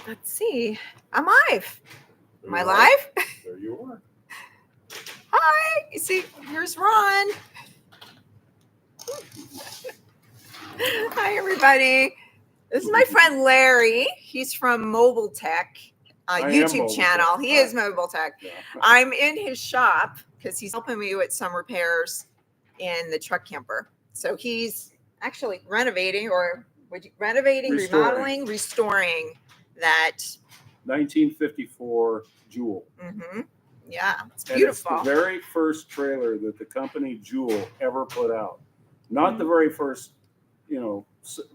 Let's see. I'm live. Am I live? There you are. Hi. You see, here's Ron. Hi, everybody. This is my friend Larry. He's from Mobile Tech YouTube channel. He is Mobile Tech. Yeah. I'm in his shop because he's helping me with some repairs in the truck camper. So he's actually renovating, remodeling, restoring that 1954 Jewel. Mm-hmm. Yeah, it's beautiful. And it's the very first trailer that the company Jewel ever put out. Not the very first,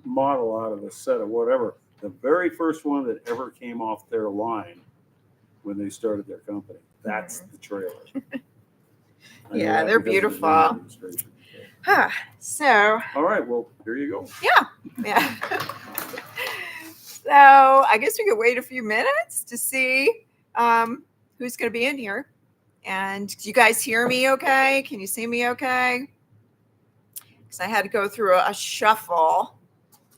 model out of the set of whatever. The very first one that ever came off their line when they started their company. That's the trailer. Yeah, they're beautiful. So. All right, well, here you go. Yeah. So I guess we could wait a few minutes to see who's going to be in here. And do you guys hear me okay? Can you see me okay? Because I had to go through a shuffle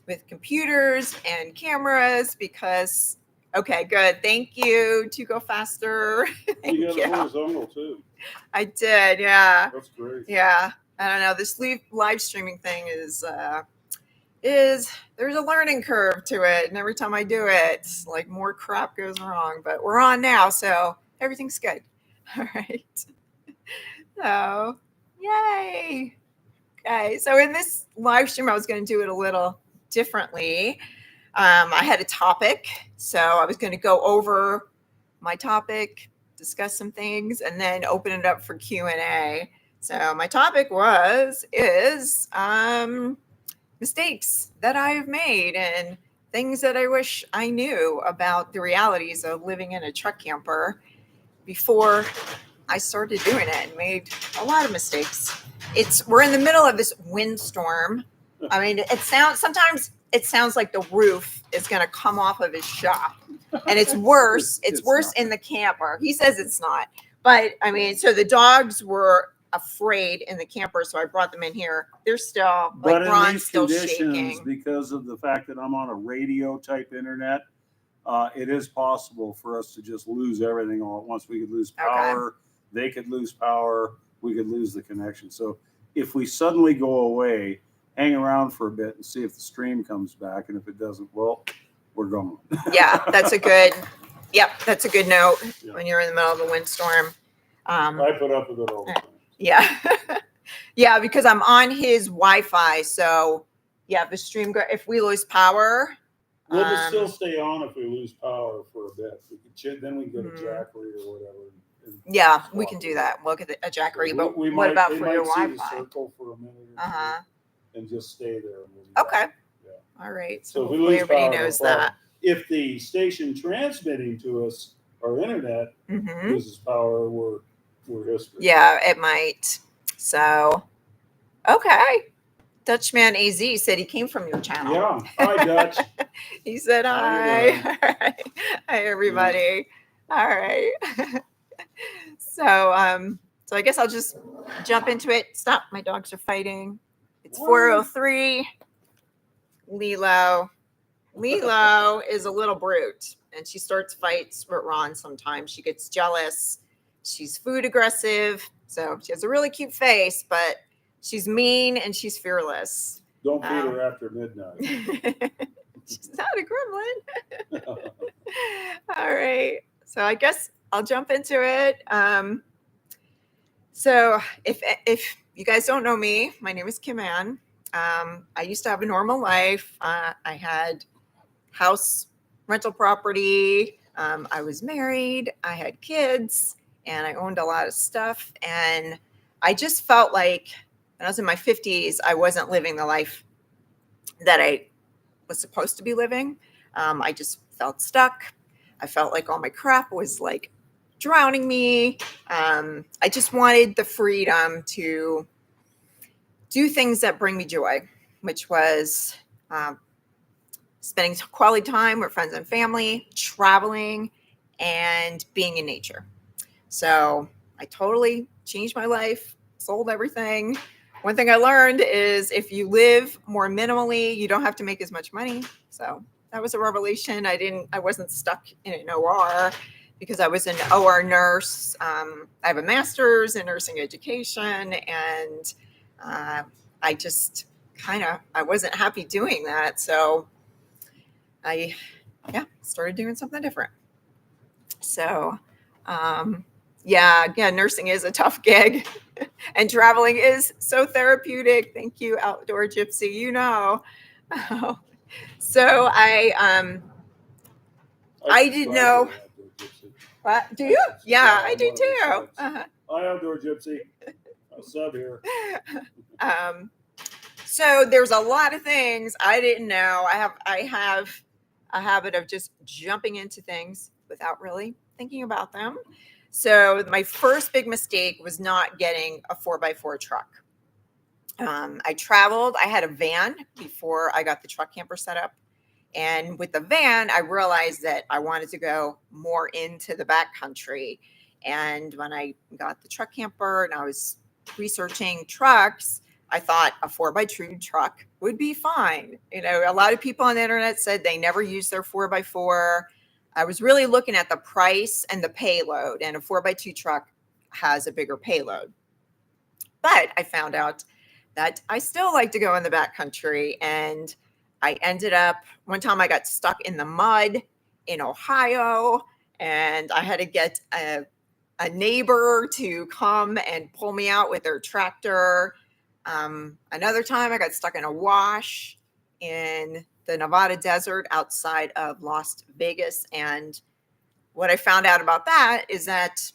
with computers and cameras because, okay, good. Thank you. To go faster. Thank you. Got a horizontal too. I did, yeah. That's great. Yeah. I don't know. This live streaming thing is there's a learning curve to it, and every time I do it, like more crap goes wrong. But we're on now, so everything's good. All right. So, yay. Okay. So in this live stream, I was going to do it a little differently. I had a topic, so I was going to go over my topic, discuss some things, and then open it up for Q&A. So my topic is mistakes that I've made and things that I wish I knew about the realities of living in a truck camper before I started doing it and made a lot of mistakes. We're in the middle of this windstorm. I mean, sometimes it sounds like the roof is going to come off of his shop, and it's worse. It's worse in the camper. He says it's not, but I mean, so the dogs were afraid in the camper, so I brought them in here. They're still but like in Ron's these still conditions, shaking because of the fact that I'm on a radio type internet. It is possible for us to just lose everything all at once. We could lose power. Okay. They could lose power. We could lose the connection. So if we suddenly go away, hang around for a bit and see if the stream comes back. And if it doesn't, well, we're gone. Yeah, that's a good note when you're in the middle of a windstorm. I put up with it all the time. Yeah. Yeah, because I'm on his Wi-Fi. So yeah, the stream, if we lose power. We'll just still stay on if we lose power for a bit. Then we can get a jackery or whatever. Yeah, we can do that. We'll get a jackery. But what about for your Wi-Fi? The circle for a minute or two and just stay there. Okay. Yeah. All right. So if we lose everybody power, knows that. If the station transmitting to us, our internet, loses power, we're history. Yeah, it might. So, okay. Dutchman AZ said he came from your channel. Yeah. Hi, Dutch. He said hi. All right. Hi, everybody. Yeah. All right. So I guess I'll just jump into it. Stop. My dogs are fighting. It's 4:03. Lilo is a little brute, and she starts fights with Ron sometimes. She gets jealous. She's food aggressive. So she has a really cute face, but she's mean and she's fearless. Don't beat her after midnight. She's not a gremlin. All right. So I guess I'll jump into it. So if you guys don't know me, my name is Kim Ann. I used to have a normal life. I had house rental property. I was married. I had kids. And I owned a lot of stuff. And I just felt like when I was in my 50s, I wasn't living the life that I was supposed to be living. I just felt stuck. I felt like all my crap was like drowning me. I just wanted the freedom to do things that bring me joy, which was spending quality time with friends and family, traveling, and being in nature. So I totally changed my life, sold everything. One thing I learned is if you live more minimally, you don't have to make as much money. So was a revelation. I wasn't stuck in an OR because I was an OR nurse. I have a master's in nursing education, and I just I wasn't happy doing that. So I, started doing something different. So, again, nursing is a tough gig and traveling is so therapeutic. Thank you, Outdoor Gypsy. So I didn't know. What? Do you? Yeah, I do too. Hi, Outdoor Gypsy. A sub here. So there's a lot of things I didn't know. I have a habit of just jumping into things without really thinking about them. So my first big mistake was not getting a 4x4 truck. I traveled. I had a van before I got the truck camper set up. And with the van, I realized that I wanted to go more into the backcountry. And when I got the truck camper and I was researching trucks, I thought a 4x2 truck would be fine. A lot of people on the internet said they never used their 4x4. I was really looking at the price and the payload, and a 4x2 truck has a bigger payload. But I found out that I still like to go in the backcountry, and I ended up, one time I got stuck in the mud in Ohio, and I had to get a neighbor to come and pull me out with their tractor. Another time I got stuck in a wash in the Nevada desert outside of Las Vegas. And what I found out about that is that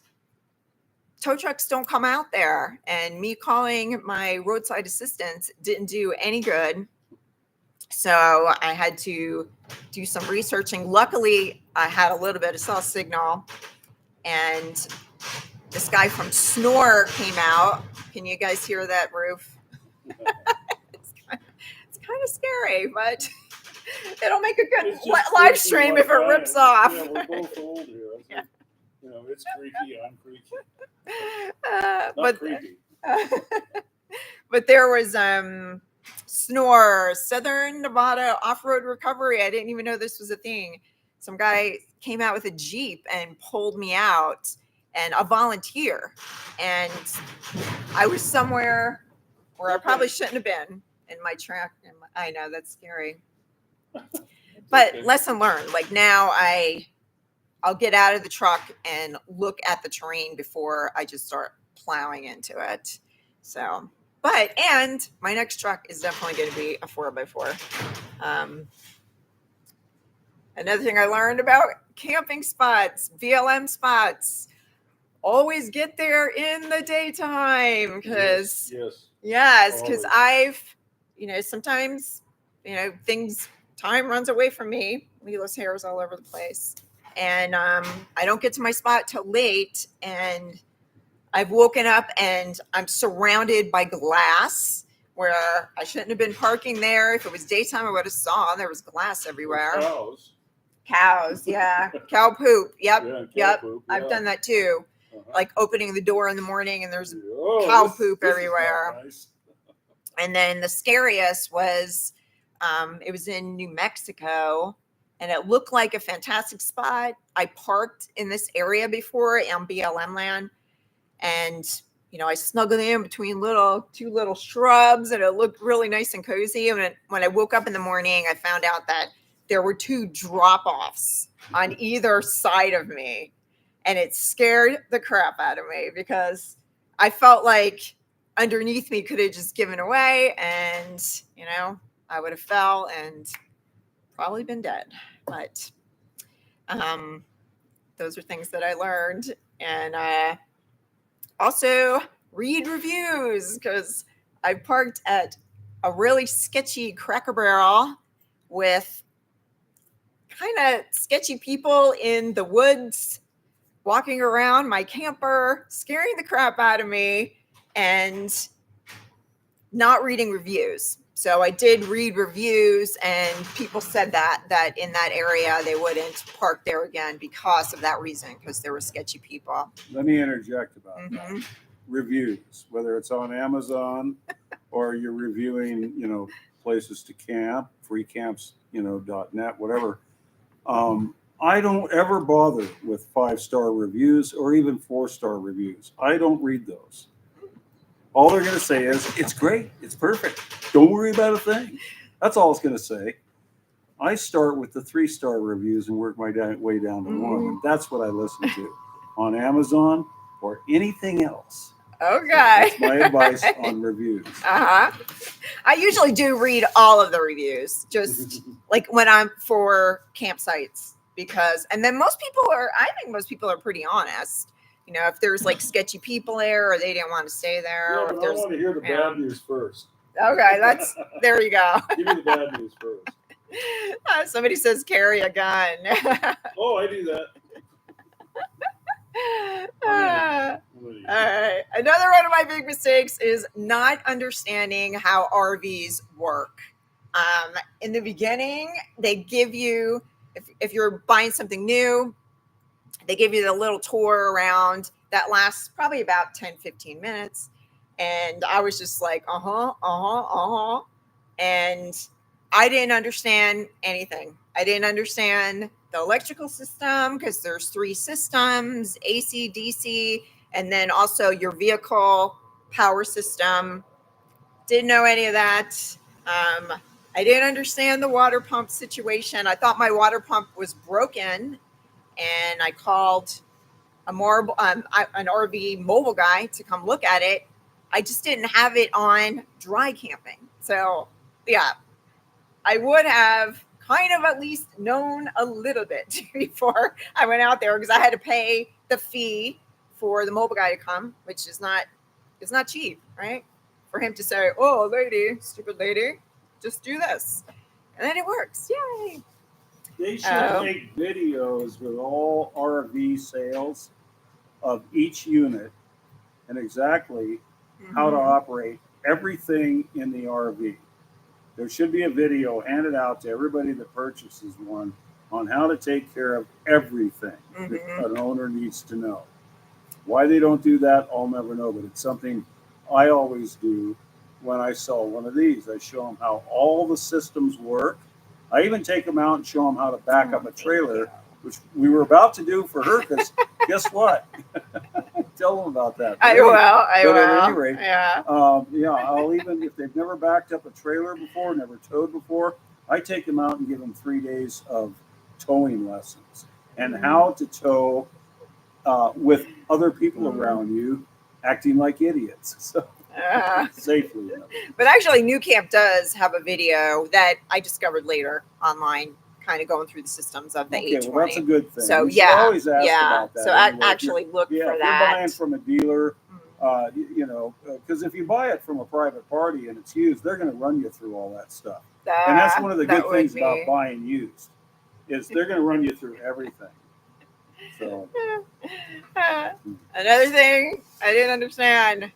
tow trucks don't come out there. And me calling my roadside assistance didn't do any good. So I had to do some researching. Luckily, I had a little bit of cell signal, and this guy from Snore came out. Can you guys hear that roof? It's kind of scary, but it'll make a good live stream if it rips off. Yeah, we're both old here. Yeah. It's creaky. I'm creaky. But creepy. But there was Snore, Southern Nevada Off-Road Recovery. I didn't even know this was a thing. Some guy came out with a Jeep and pulled me out, and a volunteer. And I was somewhere where I probably shouldn't have been in my truck. I know, that's scary. But lesson learned. Like now I'll get out of the truck and look at the terrain before I just start plowing into it. So, and my next truck is definitely going to be a 4x4. Another thing I learned about camping spots, BLM spots, always get there in the daytime because I've, sometimes, time runs away from me. Leela's hair is all over the place. And I don't get to my spot till late, and I've woken up and I'm surrounded by glass where I shouldn't have been parking there. If it was daytime, I would have saw there was glass everywhere. Cows, yeah. Cow poop. Yep. Yeah, poop, yeah. I've done that too. Like opening the door in the morning and there's cow poop everywhere. Nice. And then the scariest was, it was in New Mexico, and it looked like a fantastic spot. I parked in this area before on BLM land, and I snuggled in between two little shrubs, and it looked really nice and cozy. And when I woke up in the morning, I found out that there were 2 drop-offs on either side of me, and it scared the crap out of me because I felt like underneath me could have just given away, and I would have fell and probably been dead. But those are things that I learned. And also read reviews, because I parked at a really sketchy Cracker Barrel with kind of sketchy people in the woods walking around my camper, scaring the crap out of me, and not reading reviews. So I did read reviews, and people said that in that area they wouldn't park there again because of that reason, because there were sketchy people. Let me interject about that. Reviews, whether it's on Amazon or you're reviewing, places to camp freecamps, .net, whatever. I don't ever bother with 5-star reviews or even 4-star reviews. I don't read those. All they're going to say is, it's great, it's perfect, don't worry about a thing. That's all it's going to say. I start with the 3-star reviews and work my way down to 1. And that's what I listen to on Amazon or anything else. Okay. That's my advice on reviews. I usually do read all of the reviews, just like when I'm for campsites, and then I think most people are pretty honest. If there's like sketchy people there or they didn't want to stay there. Yeah, or if but I there's, want to hear the bad news first. Okay, there you go. Give me the bad news first. Somebody says carry a gun. Oh, I do that. All right. Another one of my big mistakes is not understanding how RVs work. In the beginning, they give you, if you're buying something new, they give you the little tour around that lasts probably about 10, 15 minutes. And I was just like, And I didn't understand anything. I didn't understand the electrical system because there's 3 systems, AC, DC, and then also your vehicle power system. Didn't know any of that. I didn't understand the water pump situation. I thought my water pump was broken, and I called an RV mobile guy to come look at it. I just didn't have it on dry camping. So, yeah. I would have kind of at least known a little bit before I went out there, because I had to pay the fee for the mobile guy to come, which is not cheap, right? For him to say, "Oh, lady, stupid lady, just do this," and then it works. Yay! They should make videos with all RV sales of each unit and exactly how to operate everything in the RV. There should be a video handed out to everybody that purchases one on how to take care of everything that an owner needs to know. Why they don't do that, I'll never know, but it's something I always do when I sell one of these. I show them how all the systems work. I even take them out and show them how to back up a trailer, which we were about to do for her, because guess what? Tell them about that. I will. At any rate, yeah. I'll even, if they've never backed up a trailer before, never towed before, I take them out and give them 3 days of towing lessons and how to tow with other people around you acting like idiots. So safely. But actually, New Camp does have a video that I discovered later online, kind of going through the systems of the 820. Well, that's a good thing. So you always ask about that. So I actually look for that. If you're buying from a dealer, because if you buy it from a private party and it's used, they're going to run you through all that stuff. And that's one of the good things about buying used, is they're going to run you through everything. So another thing I didn't understand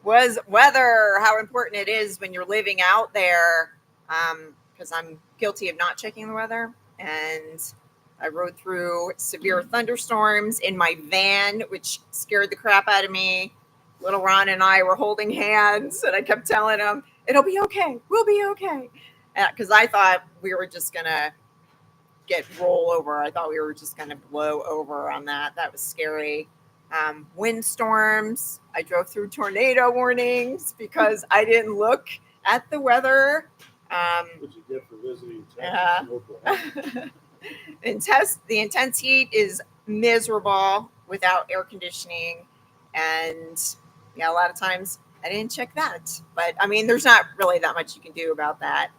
was weather, how important it is when you're living out there. Because I'm guilty of not checking the weather. And I rode through severe thunderstorms in my van, which scared the crap out of me. Little Ron and I were holding hands, and I kept telling him, "It'll be okay. We'll be okay." Because I thought we were just going to get roll over. I thought we were just going to blow over on that. That was scary. Windstorms. I drove through tornado warnings because I didn't look at the weather. What you get for visiting Texas, Oklahoma. The intense heat is miserable without air conditioning, and a lot of times I didn't check that. But I mean, there's not really that much you can do about that.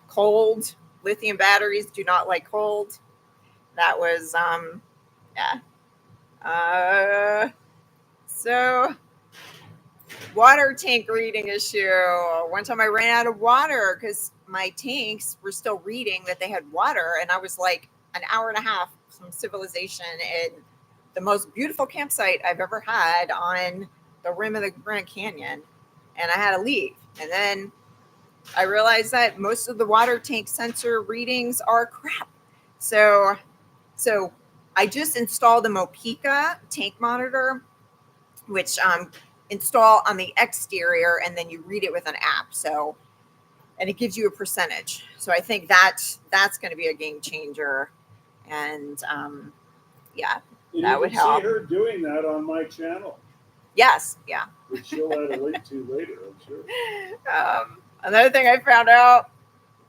Cold, lithium batteries do not like cold. That was so. Water tank reading issue. One time I ran out of water because my tanks were still reading that they had water, and I was like an hour and a half from civilization in the most beautiful campsite I've ever had on the rim of the Grand Canyon, and I had to leave. And then I realized that most of the water tank sensor readings are crap. So I just installed a Mopica tank monitor, which install on the exterior, and then you read it with an app. So and it gives you a percentage. So I think that's going to be a game changer. And yeah, And that you would can help. see her doing that on my channel, Yes, yeah. which she'll add a link to later, I'm sure. Another thing I found out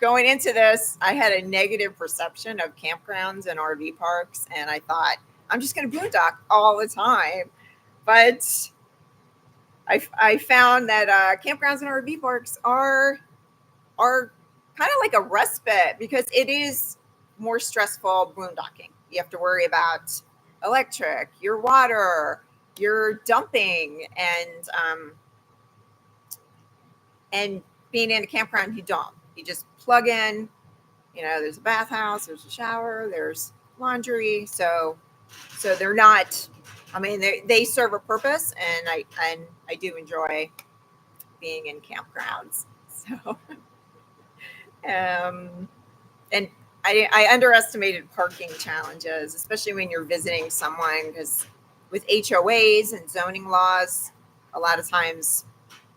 going into this, I had a negative perception of campgrounds and RV parks, and I thought I'm just going to boondock all the time. But I found that campgrounds and RV parks are kind of like a respite, because it is more stressful boondocking. You have to worry about electric, your water, your dumping, and being in a campground, you don't. You just plug in. There's a bathhouse, there's a shower, there's laundry. So they're not. I mean, they serve a purpose, and I do enjoy being in campgrounds. So, and I underestimated parking challenges, especially when you're visiting someone, because with HOAs and zoning laws, a lot of times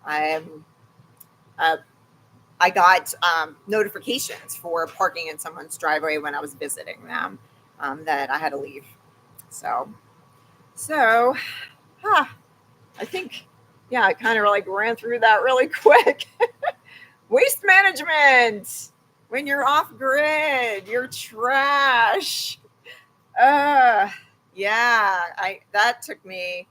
I got notifications for parking in someone's driveway when I was visiting them, that I had to leave. So I think, yeah, I kind of like ran through that really quick. Waste management. When you're off grid, your trash. Yeah, that took me.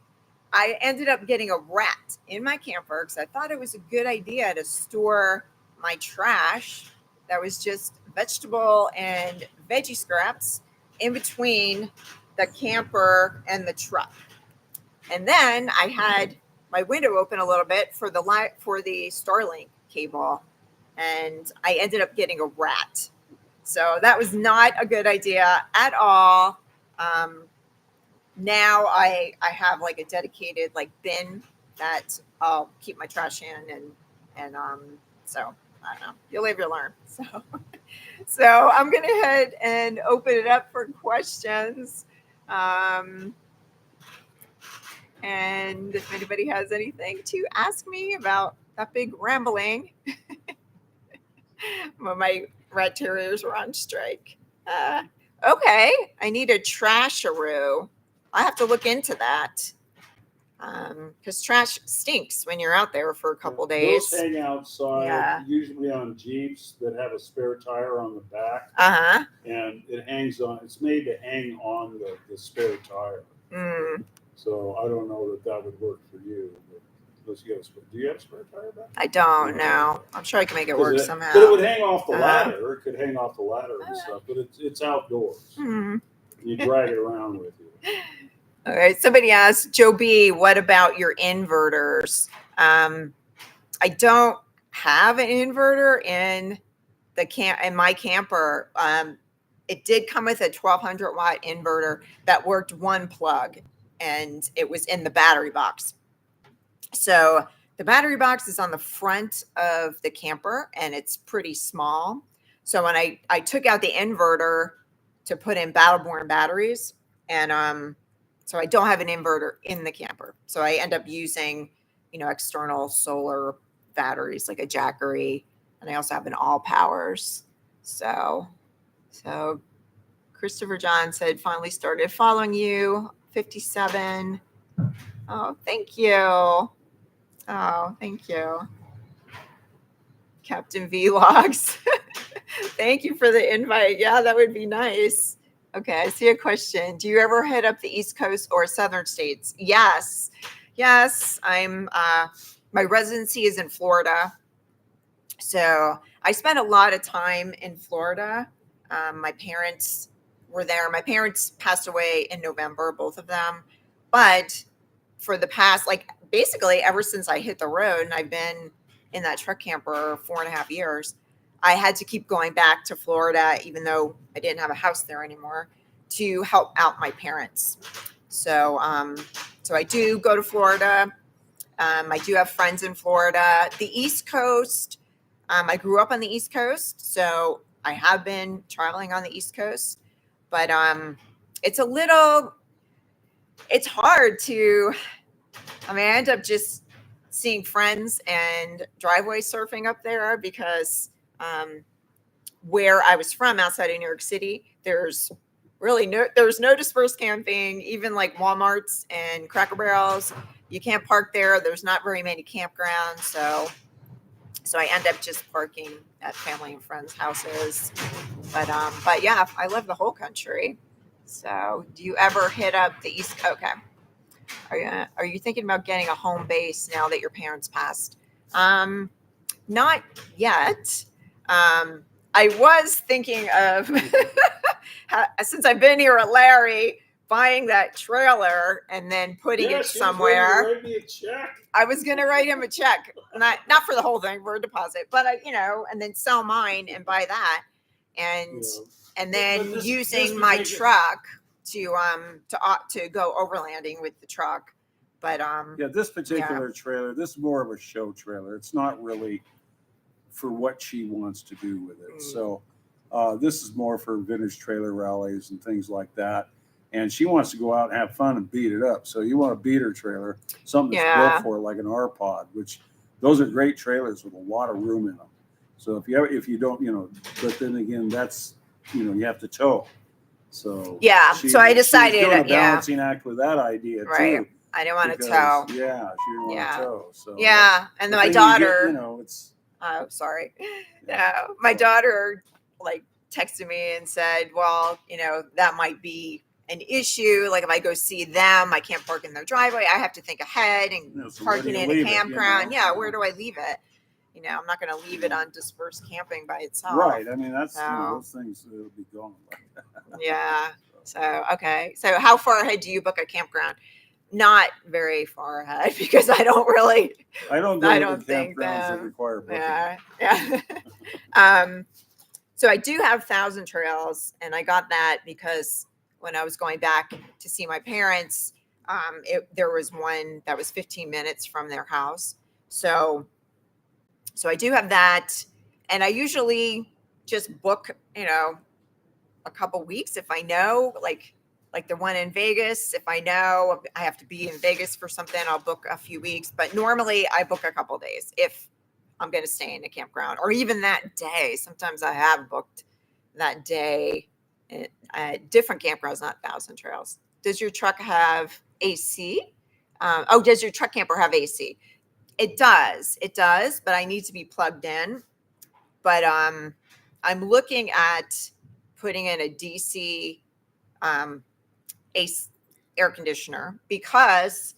I ended up getting a rat in my camper because I thought it was a good idea to store my trash that was just vegetable and veggie scraps in between the camper and the truck. And then I had my window open a little bit for the Starlink cable, and I ended up getting a rat. So that was not a good idea at all. Now I have like a dedicated like bin that I'll keep my trash in, and so I don't know. You live, you learn. So I'm gonna head and open it up for questions. And if anybody has anything to ask me about that big rambling, well, my rat terriers were on strike. Okay, I need a trasharoo. I have to look into that, because trash stinks when you're out there for a couple days. Those hang outside, Yeah. usually on Jeeps that have a spare tire on the back, and it's made to hang on the spare tire. So I don't know that would work for you. But do you have a spare tire back? I don't know. I'm sure I can make it work somehow. But it would hang off the ladder. It could hang off the ladder and stuff. But it's outdoors. You drag it around with you. All right. Somebody asked, Joe B, what about your inverters? I don't have an inverter in my camper. It did come with a 1200 watt inverter that worked one plug, and it was in the battery box. So the battery box is on the front of the camper, and it's pretty small. So when I took out the inverter to put in Battleborn batteries, and so I don't have an inverter in the camper. So I end up using, external solar batteries like a Jackery, and I also have an All Powers. So Christopher John said, finally started following you, 57. Oh, thank you. Oh, thank you. Captain Vlogs. Thank you for the invite. Yeah, that would be nice. Okay, I see a question. Do you ever head up the East Coast or southern states? Yes. I'm my residency is in Florida. So I spent a lot of time in Florida. My parents were there. My parents passed away in November, both of them. But for the past, basically ever since I hit the road, and I've been in that truck camper 4.5 years, I had to keep going back to Florida, even though I didn't have a house there anymore, to help out my parents. So I do go to Florida. I do have friends in Florida. The East Coast, I grew up on the East Coast, so I have been traveling on the East Coast. But it's hard to, I end up just seeing friends and driveway surfing up there because where I was from outside of New York City, there's no dispersed camping, even like Walmarts and Cracker Barrels. You can't park there. There's not very many campgrounds. So I end up just parking at family and friends' houses. But yeah, I love the whole country. So do you ever hit up the East Coast? Okay. Are you thinking about getting a home base now that your parents passed? Not yet. I was thinking of, since I've been here at Larry, buying that trailer and then putting it somewhere. Write me a check. I was going to write him a check, not for the whole thing, for a deposit, but and then sell mine and buy that, and then using my truck to go overlanding with the truck. But this particular trailer, this is more of a show trailer. It's not really for what she wants to do with it. So this is more for vintage trailer rallies and things like that. And she wants to go out and have fun and beat it up. So you want a beater trailer, something that's built for it, like an R-Pod, which those are great trailers with a lot of room in them. So if you don't, but then again, that's, you have to tow. So so I decided, she was doing a balancing act with that idea too. I didn't want to tow. Yeah, she didn't want to tow. So and then my daughter, it's. Oh, sorry. No, my daughter texted me and said, well, that might be an issue. Like if I go see them, I can't park in their driveway. I have to think ahead and So parking in a campground. Where do I leave it? I'm not going to leave it on dispersed camping by itself. Right. I mean, that's those things will be gone. So, okay. So how far ahead do you book a campground? Not very far ahead because I don't think campgrounds that require booking. So I do have Thousand Trails, and I got that because when I was going back to see my parents, there was one that was 15 minutes from their house. So I do have that, and I usually just book, a couple weeks if I know, like the one in Vegas. If I know I have to be in Vegas for something, I'll book a few weeks. But normally I book a couple days if I'm going to stay in a campground, or even that day. Sometimes I have booked that day at different campgrounds, not Thousand Trails. Does your truck have AC? Does your truck camper have AC? It does, but I need to be plugged in. But I'm looking at putting in a DC air conditioner because,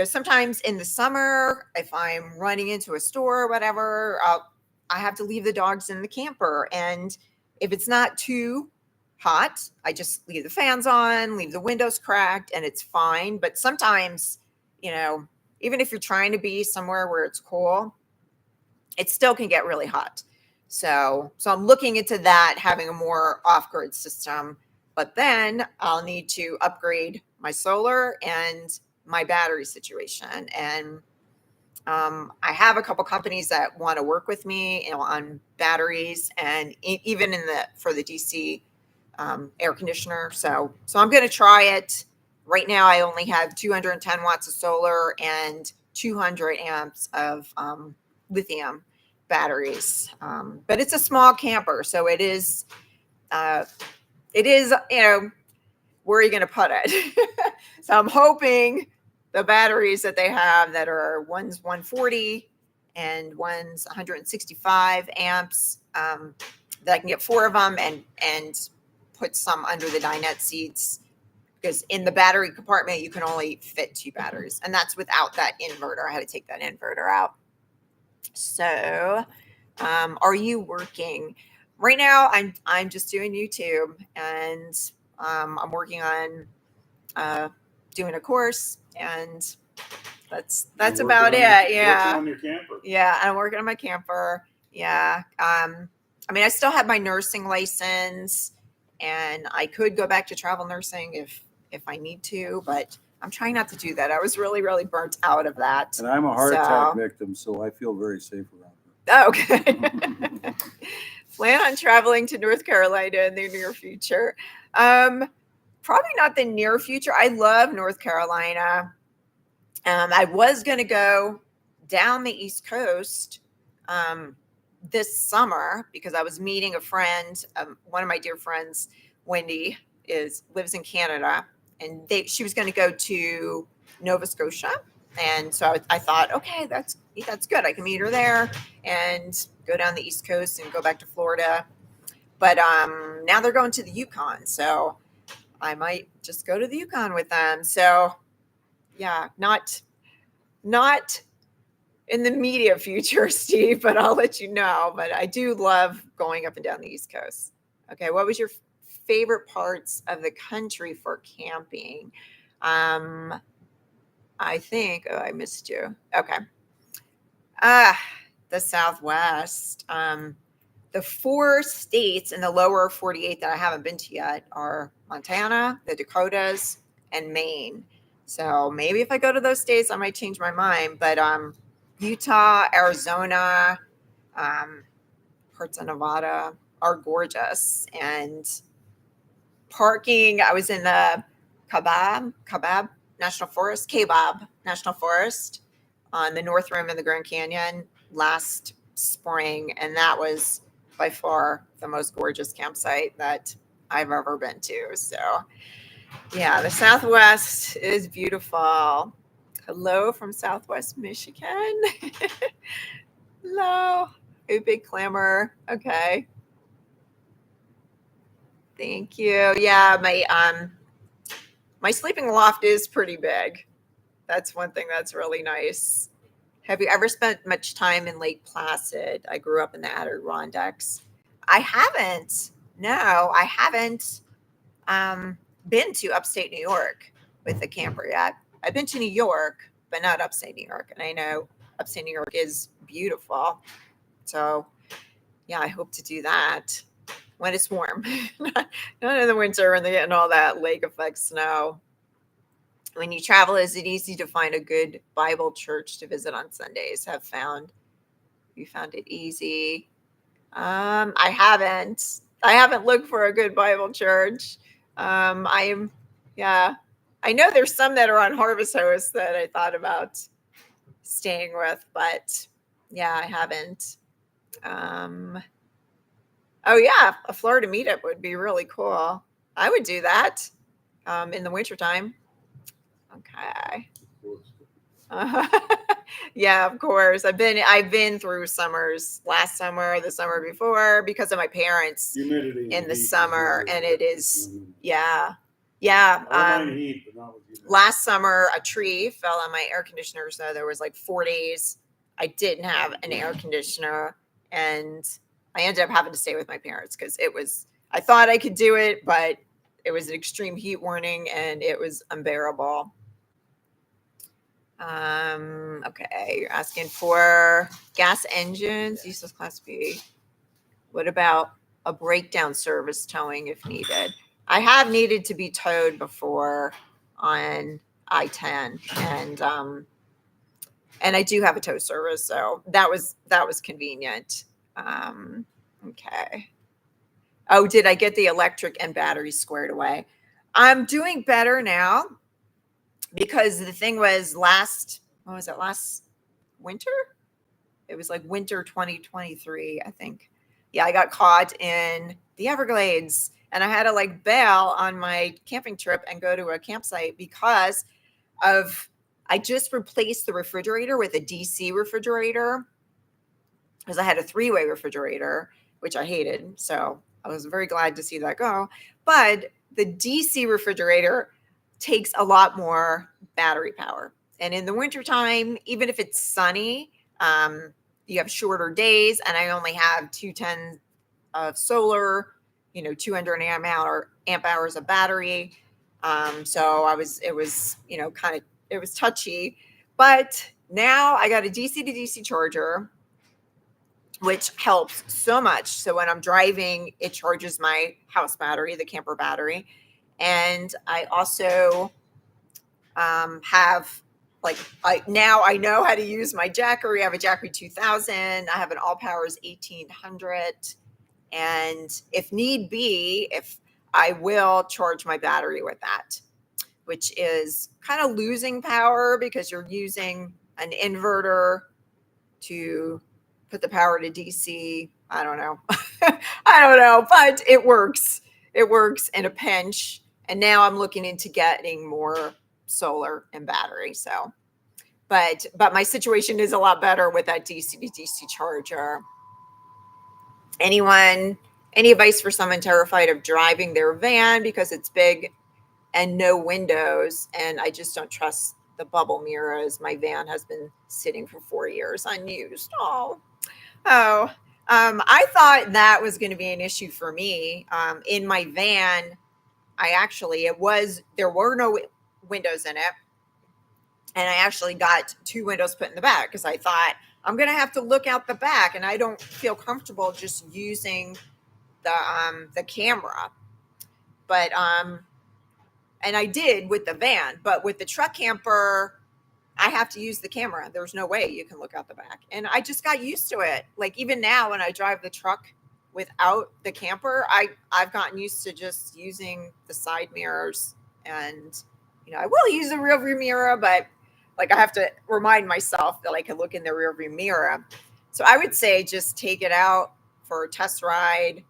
sometimes in the summer, if I'm running into a store or whatever, I have to leave the dogs in the camper. And if it's not too hot, I just leave the fans on, leave the windows cracked, and it's fine. But sometimes, even if you're trying to be somewhere where it's cool, it still can get really hot. So I'm looking into that, having a more off-grid system. But then I'll need to upgrade my solar and my battery situation. And I have a couple companies that want to work with me on batteries and even for the DC air conditioner. So I'm going to try it. Right now, I only have 210 watts of solar and 200 amps of lithium batteries. But it's a small camper, so it is, where are you going to put it? So I'm hoping the batteries that they have that are one's 140 and one's 165 amps, that I can get 4 of them and put some under the dinette seats, because in the battery compartment, you can only fit 2 batteries, and that's without that inverter. I had to take that inverter out. So, are you working? Right now, I'm just doing YouTube, and I'm working on doing a course, and that's about it. Yeah. Working on your camper. Yeah, I'm working on my camper. Yeah. I still have my nursing license, and I could go back to travel nursing if I need to, but I'm trying not to do that. I was really, really burnt out of that. And I'm a heart attack victim, so I feel very safe around her. Oh, okay. Plan on traveling to North Carolina in the near future. Probably not the near future. I love North Carolina. I was going to go down the East Coast this summer, because I was meeting a friend, one of my dear friends, Wendy, lives in Canada, and she was going to go to Nova Scotia. And so I thought, okay, that's good. I can meet her there and go down the East Coast and go back to Florida. But now they're going to the Yukon, so I might just go to the Yukon with them. So yeah, not in the immediate future, Steve, but I'll let you know. But I do love going up and down the East Coast. Okay, what was your favorite parts of the country for camping? I think, I missed you. Okay. The Southwest. The 4 states in the lower 48 that I haven't been to yet are Montana, the Dakotas, and Maine. So maybe if I go to those states, I might change my mind. But Utah, Arizona, parts of Nevada are gorgeous. And parking, I was in the Kaibab National Forest on the North Rim of the Grand Canyon last spring, and that was by far the most gorgeous campsite that I've ever been to. So yeah, the Southwest is beautiful. Hello from Southwest Michigan. Hello. A big clamor. Okay. Thank you. Yeah, my sleeping loft is pretty big. That's one thing that's really nice. Have you ever spent much time in Lake Placid? I grew up in the Adirondacks. I haven't. No, I haven't been to upstate New York with a camper yet. I've been to New York, but not upstate New York. And I know upstate New York is beautiful. So, yeah, I hope to do that when it's warm. Not in the winter when they're getting all that lake effect snow. When you travel, is it easy to find a good Bible church to visit on Sundays? You found it easy? I haven't looked for a good Bible church. Yeah, I know there's some that are on Harvest Host that I thought about staying with, but yeah, I haven't. Oh yeah, a Florida meetup would be really cool. I would do that in the wintertime. Okay. Yeah, of course. I've been through summers. Last summer, the summer before, because of my parents. Humidity in the heat summer, is and it is I yeah. don't mind heat, but not with humidity. Last summer, a tree fell on my air conditioner, so there was like 4 days I didn't have an air conditioner, and I ended up having to stay with my parents because I thought I could do it, but it was an extreme heat warning and it was unbearable. Okay, you're asking for gas engines, useless Class B. What about a breakdown service towing if needed? I have needed to be towed before on I-10, and I do have a tow service, so that was convenient. Okay. Oh, did I get the electric and battery squared away? I'm doing better now because the thing was last winter? It was like winter 2023, I think. Yeah, I got caught in the Everglades and I had to like bail on my camping trip and go to a campsite because I just replaced the refrigerator with a DC refrigerator because I had a 3-way refrigerator, which I hated. So I was very glad to see that go. But the DC refrigerator takes a lot more battery power. And in the wintertime, even if it's sunny, you have shorter days, and I only have 210 of solar, 200 amp hours of battery. So it was touchy, but now I got a DC to DC charger, which helps so much. So when I'm driving, it charges my house battery, the camper battery. And I also have now I know how to use my Jackery. I have a Jackery 2000. I have an All Powers 1800. And if need be, if I will charge my battery with that, which is kind of losing power because you're using an inverter to put the power to DC. I don't know. I don't know, but it works. It works in a pinch. And now I'm looking into getting more solar and battery. So, but my situation is a lot better with that DC to DC charger. Any advice for someone terrified of driving their van because it's big and no windows, and I just don't trust the bubble mirrors? My van has been sitting for 4 years unused. I thought that was going to be an issue for me. In my van, there were no windows in it. And I actually got 2 windows put in the back because I thought I'm going to have to look out the back, and I don't feel comfortable just using the camera. But and I did with the van, but with the truck camper, I have to use the camera. There's no way you can look out the back. And I just got used to it. Like even now when I drive the truck without the camper, I've gotten used to just using the side mirrors. And, I will use the rear view mirror, but like I have to remind myself that I can look in the rear view mirror. So I would say just take it out for a test ride,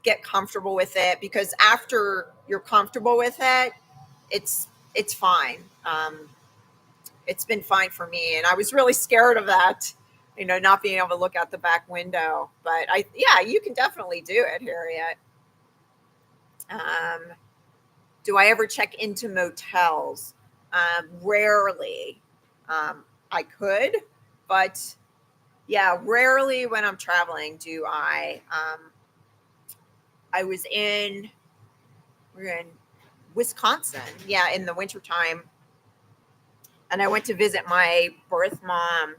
get comfortable with it, because after you're comfortable with it, it's fine. It's been fine for me. And I was really scared of that, not being able to look out the back window. But you can definitely do it, Harriet. Do I ever check into motels? Rarely. I could, but rarely when I'm traveling do I. We're in Wisconsin, in the wintertime. And I went to visit my birth mom,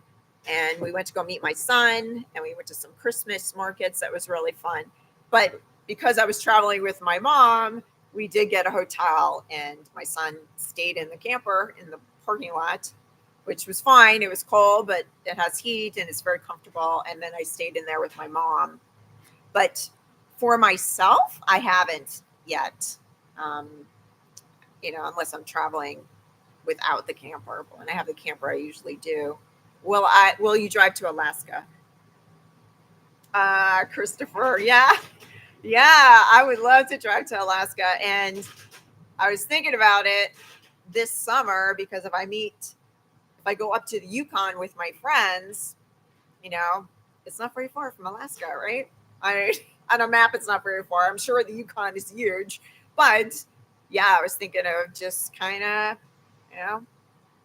and we went to go meet my son, and we went to some Christmas markets. That was really fun. But because I was traveling with my mom, we did get a hotel, and my son stayed in the camper in the parking lot, which was fine. It was cold, but it has heat and it's very comfortable. And then I stayed in there with my mom. But for myself, I haven't yet, unless I'm traveling without the camper. But when I have the camper, I usually do. Will you drive to Alaska? Christopher, yeah, I would love to drive to Alaska. And I was thinking about it this summer because if I go up to the Yukon with my friends, it's not very far from Alaska, right? On a map, it's not very far. I'm sure the Yukon is huge, but I was thinking of just kind of,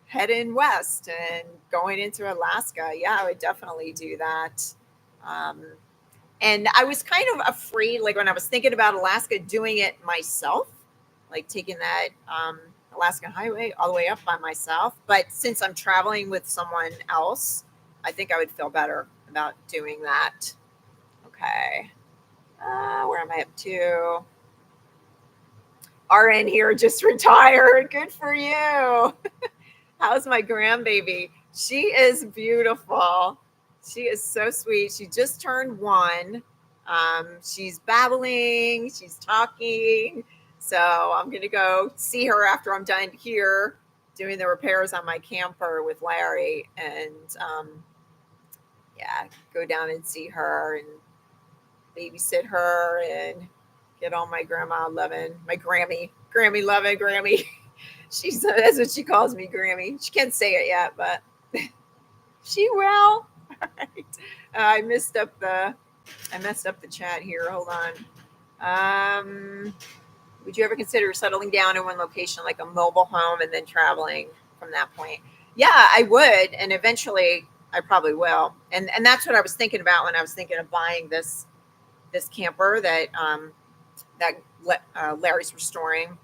heading west and going into Alaska. I would definitely do that. And I was kind of afraid, like when I was thinking about Alaska, doing it myself, like taking that Alaskan highway all the way up by myself. But since I'm traveling with someone else, I think I would feel better about doing that. Okay. Where am I up to? RN here just retired. Good for you. How's my grandbaby? She is beautiful. She is so sweet. She just turned 1. She's babbling. She's talking. So I'm going to go see her after I'm done here doing the repairs on my camper with Larry, and go down and see her and babysit her and get all my grandma loving, my Grammy loving Grammy. That's what she calls me, Grammy. She can't say it yet, but she will. All right. I messed up the chat here. Hold on. Would you ever consider settling down in one location, like a mobile home, and then traveling from that point? Yeah, I would, and eventually I probably will. And that's what I was thinking about when I was thinking of buying this camper that Larry's restoring.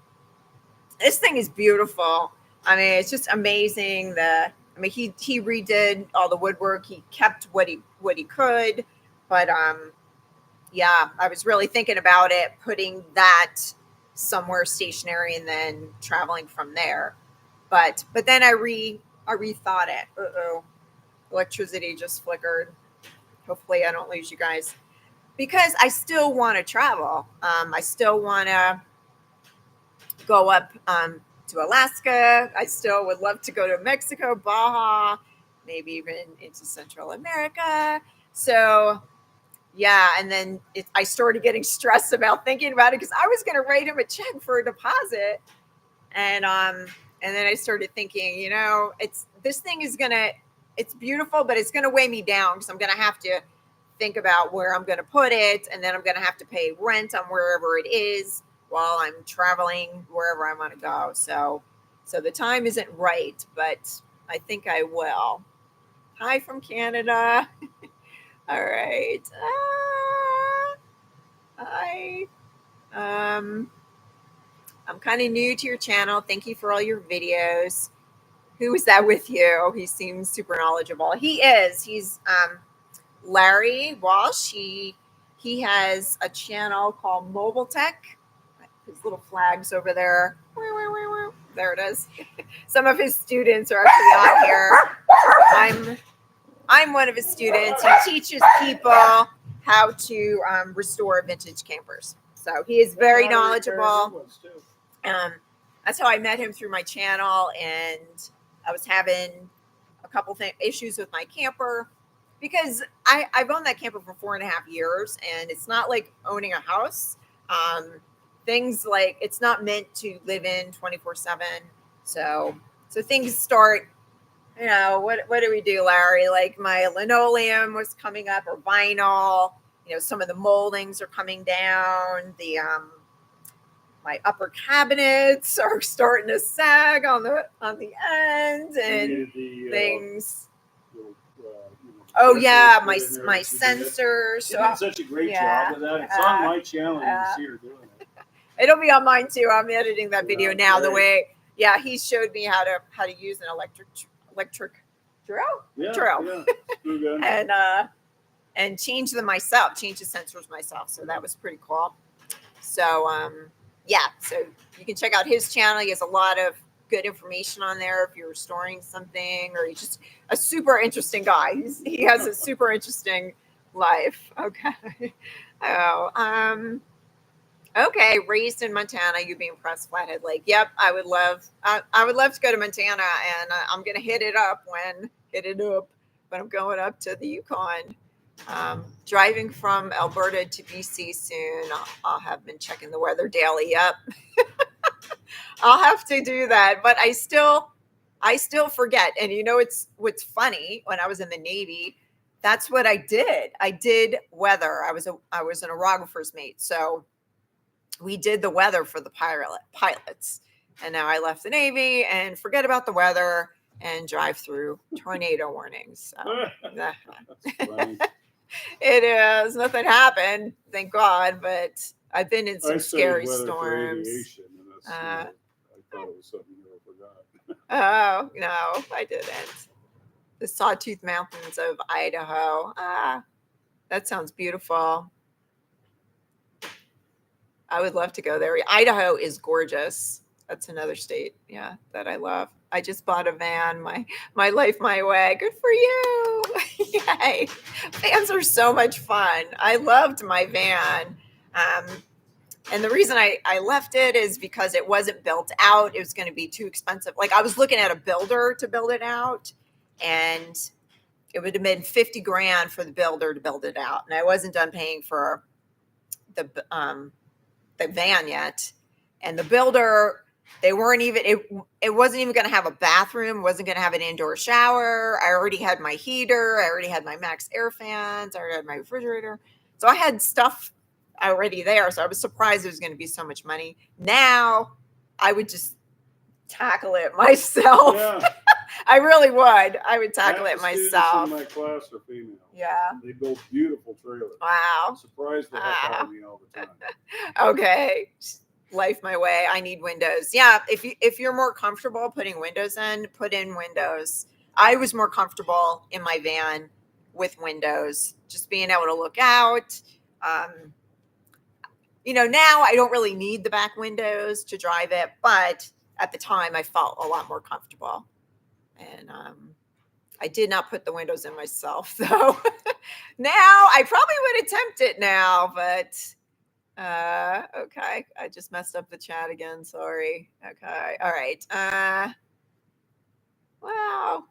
This thing is beautiful. I mean, it's just amazing. He redid all the woodwork. He kept what he could, but I was really thinking about it, putting that somewhere stationary and then traveling from there. But then I rethought it. Electricity just flickered. Hopefully I don't lose you guys, because I still want to travel. I still want to go up to Alaska. I still would love to go to Mexico, Baja, maybe even into Central America. So yeah, and then I started getting stressed about thinking about it because I was going to write him a check for a deposit, and then I started thinking, this thing is it's beautiful, but it's gonna weigh me down because I'm gonna have to think about where I'm gonna put it, and then I'm gonna have to pay rent on wherever it is while I'm traveling wherever I want to go. So the time isn't right, but I think I will. Hi from Canada. All right. Hi. I'm kind of new to your channel. Thank you for all your videos. Who is that with you? He seems super knowledgeable. He is. He's Larry Walsh. He has a channel called Mobile Tech. His little flags over there. There it is. Some of his students are actually on here. I'm one of his students. He teaches people how to restore vintage campers. So he is very knowledgeable. That's how I met him, through my channel, and I was having a couple issues with my camper because I've owned that camper for 4.5 years, and it's not like owning a house. Things like it's not meant to live in 24/7. So things start. What do we do, Larry? Like my linoleum was coming up, or vinyl. Some of the moldings are coming down. My upper cabinets are starting to sag on the end, and things. Oh yeah, my sensors. She did such a great job with that. It's on my channel. You can see her doing it. It'll be on mine too. I'm editing that video now. The way, he showed me how to use an electric drill. And change them myself. Change the sensors myself. So that was pretty cool. So so you can check out his channel. He has a lot of good information on there if you're restoring something, or he's just a super interesting guy. He has a super interesting life. Okay. Okay. Raised in Montana, you'd be impressed. Flathead Lake. Yep. I would love to go to Montana, and I'm going to hit it up when I'm going up to the Yukon. Driving from Alberta to BC soon. I'll have been checking the weather daily. Yep. I'll have to do that, but I still forget. And what's funny, when I was in the Navy, that's what I did. I did weather. I was an orographer's mate. So we did the weather for the pilots. And now I left the Navy and forget about the weather and drive through tornado warnings. So it is. Nothing happened, thank God, but I've been in some scary storms. I thought it was something you forgot. Oh, no, I didn't. The Sawtooth Mountains of Idaho. That sounds beautiful. I would love to go there. Idaho is gorgeous. That's another state, that I love. I just bought a van, my life, my way. Good for you. Yay. Vans are so much fun. I loved my van. And the reason I left it is because it wasn't built out. It was going to be too expensive. Like, I was looking at a builder to build it out, and it would have been $50,000 for the builder to build it out. And I wasn't done paying for the van yet. And the builder, they weren't even, it wasn't even going to have a bathroom, wasn't going to have an indoor shower. I already had my heater. I already had my Max Air fans. I already had my refrigerator. So I had stuff already there. So I was surprised it was going to be so much money. Now I would just tackle it myself. Yeah. I really would. I would tackle it myself. In my class are female. Yeah. They build beautiful trailers. Wow. I'm surprised they have me all the time. Okay. Life my way. I need windows. Yeah. If you're more comfortable putting windows in, put in windows. I was more comfortable in my van with windows, just being able to look out. Now I don't really need the back windows to drive it, but at the time I felt a lot more comfortable. And I did not put the windows in myself, though. Now I probably would attempt it now, but okay. I just messed up the chat again. Sorry. Okay. All right. Wow.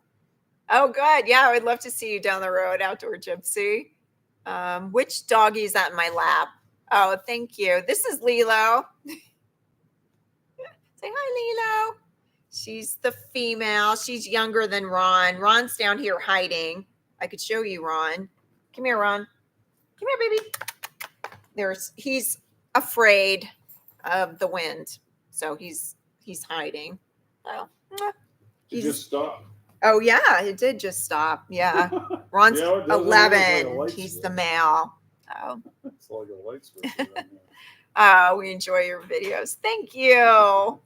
Oh, good. Yeah, I would love to see you down the road, Outdoor Gypsy. Which doggy is that in my lap? Oh, thank you. This is Lilo. Say hi, Lilo. She's the female. She's younger than Ron. Ron's down here hiding. I could show you Ron. Come here, Ron. Come here, baby. He's afraid of the wind, so he's hiding. Oh, He just stopped. Oh yeah, it did just stop. Yeah, Ron's Yeah, it does. 11. Like He's switch. the male. Oh. It's like a light switch. Right We enjoy your videos. Thank you.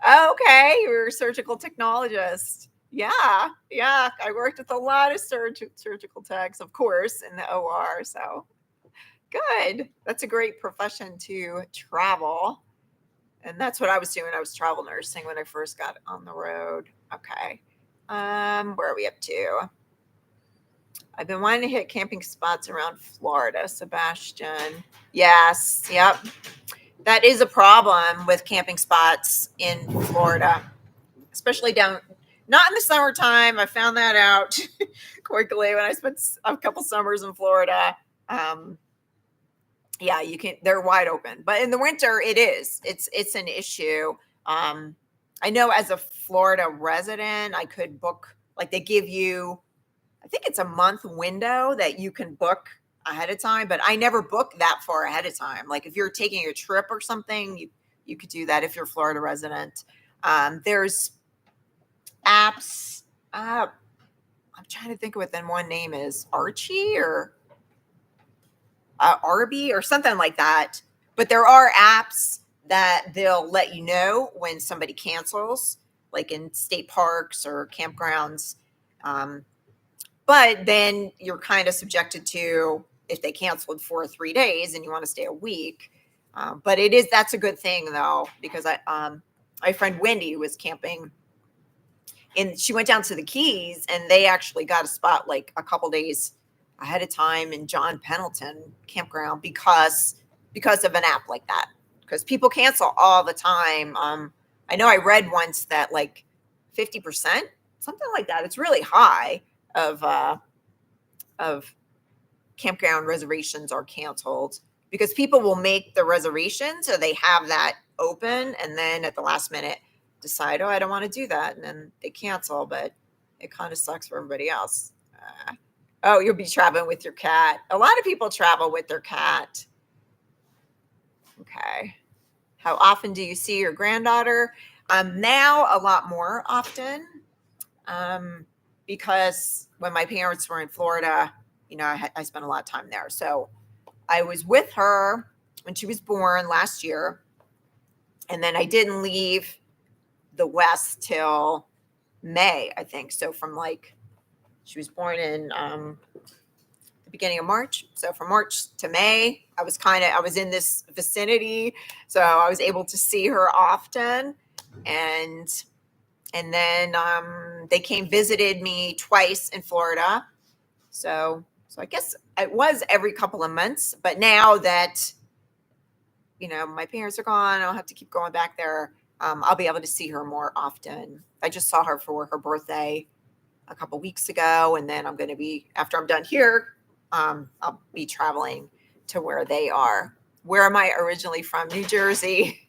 Okay, you're a surgical technologist. Yeah. I worked with a lot of surgical techs, of course, in the OR. So good. That's a great profession to travel. And that's what I was doing. I was travel nursing when I first got on the road. Okay. Where are we up to? I've been wanting to hit camping spots around Florida, Sebastian. Yes. Yep. That is a problem with camping spots in Florida, especially not in the summertime. I found that out quickly when I spent a couple summers in Florida. Yeah, they're wide open, but in the winter it's an issue. I know as a Florida resident, I could book, like they give you, I think it's a month window that you can book ahead of time, but I never book that far ahead of time. Like if you're taking a trip or something, you could do that if you're a Florida resident. There's apps. I'm trying to think of what then one name is, Archie or Arby or something like that. But there are apps that they'll let you know when somebody cancels, like in state parks or campgrounds. But then you're kind of subjected to if they canceled for 3 days and you want to stay a week. But that's a good thing though, because my friend Wendy was camping and she went down to the Keys and they actually got a spot like a couple days ahead of time in John Pendleton campground because of an app like that. Because people cancel all the time. I know I read once that like 50%, something like that. It's really high of campground reservations are canceled because people will make the reservation so they have that open and then at the last minute decide, oh, I don't want to do that, and then they cancel. But it kind of sucks for everybody else. Oh, you'll be traveling with your cat. A lot of people travel with their cat. Okay. How often do you see your granddaughter? Now a lot more often. Because when my parents were in Florida, I spent a lot of time there. So I was with her when she was born last year. And then I didn't leave the West till May, I think. So from she was born in the beginning of March. So from March to May, I was in this vicinity. So I was able to see her often. And then they visited me twice in Florida. So I guess it was every couple of months. But now that, my parents are gone, I'll have to keep going back there. I'll be able to see her more often. I just saw her for her birthday a couple weeks ago. And then I'm going to be, after I'm done here, I'll be traveling to where they are. Where am I originally from? New Jersey.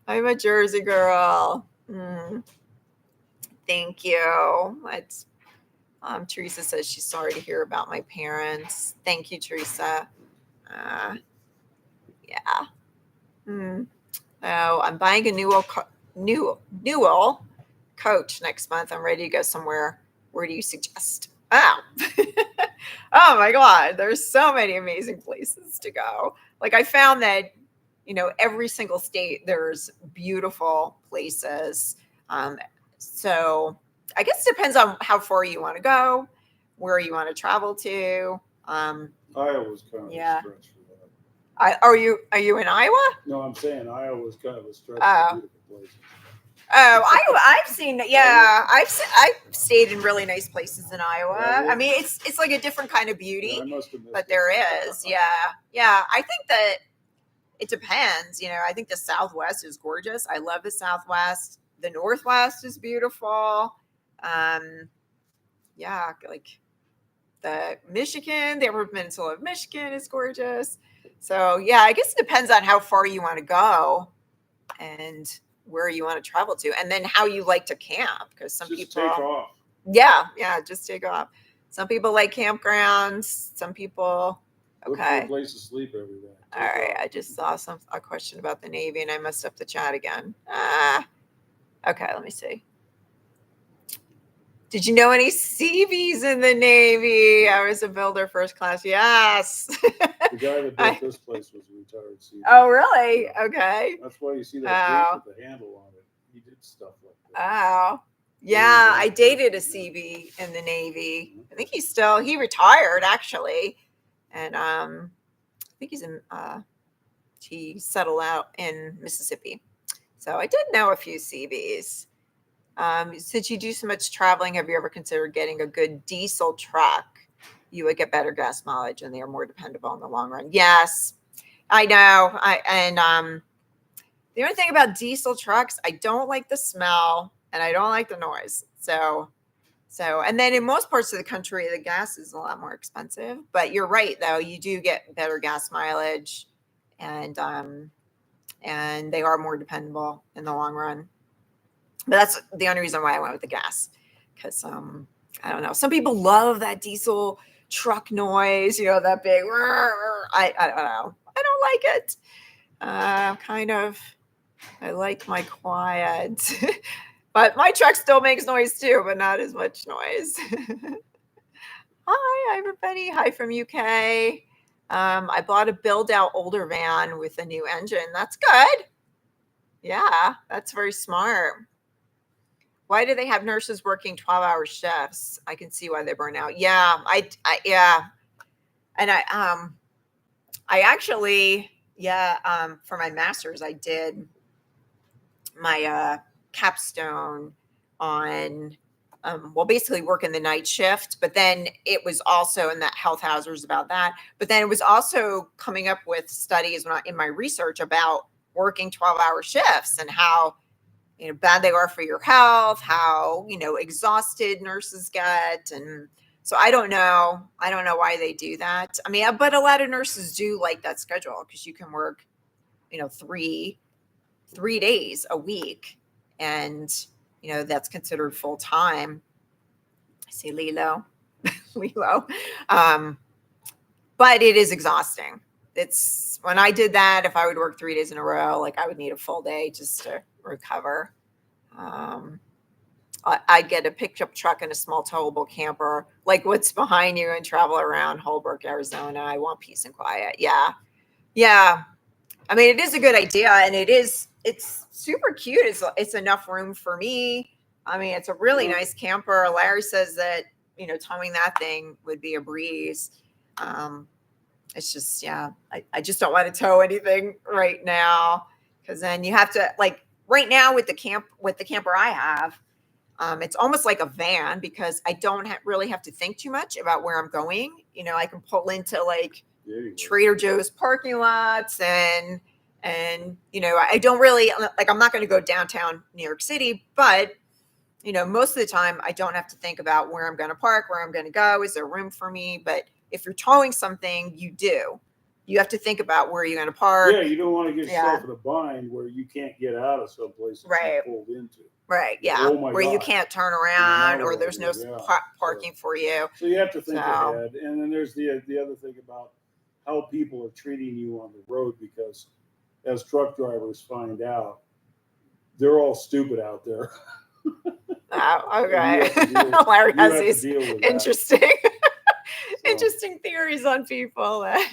I'm a Jersey girl. Thank you. Teresa says she's sorry to hear about my parents. Thank you, Teresa. Yeah. Oh, I'm buying a Newell coach next month. I'm ready to go somewhere. Where do you suggest? Oh. Oh my God. There's so many amazing places to go. Like I found that, every single state, there's beautiful places. So I guess it depends on how far you want to go, where you want to travel to. Iowa's kind of a stretch for that. Are you in Iowa? No, I'm saying Iowa's kind of a stretch for beautiful places. Oh, I've seen. Yeah, I've stayed in really nice places in Iowa. I mean, it's like a different kind of beauty, but there is. Yeah. I think that it depends. I think the Southwest is gorgeous. I love the Southwest. The Northwest is beautiful. Yeah, like Michigan, the Upper Peninsula of Michigan is gorgeous. So yeah, I guess it depends on how far you want to go and where you want to travel to, and then how you like to camp. Because some Just people, take off. yeah, just take off. Some people like campgrounds. Some people, Look for okay. a place to sleep every day. All right, I just saw a question about the Navy, and I messed up the chat again. Okay, let me see. Did you know any Seabees in the Navy? I was a builder first class. Yes. The guy that built this place was a retired Seabee. Oh, really? Yeah. Okay. That's why you see that gate with the handle on it. He did stuff like that. Oh. Yeah, I dated a Seabee in the Navy. I think he retired actually. And I think he settled out in Mississippi. So I did know a few Seabees. Since you do so much traveling, have you ever considered getting a good diesel truck? You would get better gas mileage and they are more dependable in the long run. Yes, I know. The only thing about diesel trucks, I don't like the smell and I don't like the noise. So, and then in most parts of the country, the gas is a lot more expensive. But you're right, though. You do get better gas mileage, and they are more dependable in the long run. But that's the only reason why I went with the gas, because I don't know. Some people love that diesel truck noise, that big. I don't know. I don't like it. I like my quiet, but my truck still makes noise too, but not as much noise. Hi, everybody. Hi from UK. I bought a build out older van with a new engine. That's good. Yeah, that's very smart. Why do they have nurses working 12-hour shifts? I can see why they burn out. Yeah, yeah. And I actually, for my master's, I did my capstone on, basically working the night shift, but then it was also in that health hazards about that. But then it was also coming up with studies in my research about working 12-hour shifts and how bad they are for your health, how, exhausted nurses get. And so I don't know why they do that. I mean, but a lot of nurses do like that schedule because you can work, 3 days a week. And, that's considered full time. I see Lilo. But it is exhausting. It's when I did that, if I would work 3 days in a row, like I would need a full day just to recover. I'd get a pickup truck and a small towable camper, like what's behind you, and travel around Holbrook, Arizona. I want peace and quiet. Yeah. I mean, it is a good idea, and it's super cute. It's enough room for me. I mean, it's a really nice camper. Larry says that, towing that thing would be a breeze. It's just, I just don't want to tow anything right now, because then you have to, like, right now with the camper I have, it's almost like a van because I don't really have to think too much about where I'm going. I can pull into like Trader Joe's parking lots and I don't really, like, I'm not going to go downtown New York City, but most of the time I don't have to think about where I'm going to park, where I'm going to go. Is there room for me? But if you're towing something, you have to think about where you're going to park. Yeah, you don't want to get yourself in a bind where you can't get out of someplace that you're pulled into. Right, yeah. Oh my where God. You can't turn around, or there's no parking for you. So you have to think ahead. And then there's the other thing about how people are treating you on the road, because as truck drivers find out, they're all stupid out there. Oh, okay. Larry has these interesting theories on people. Well,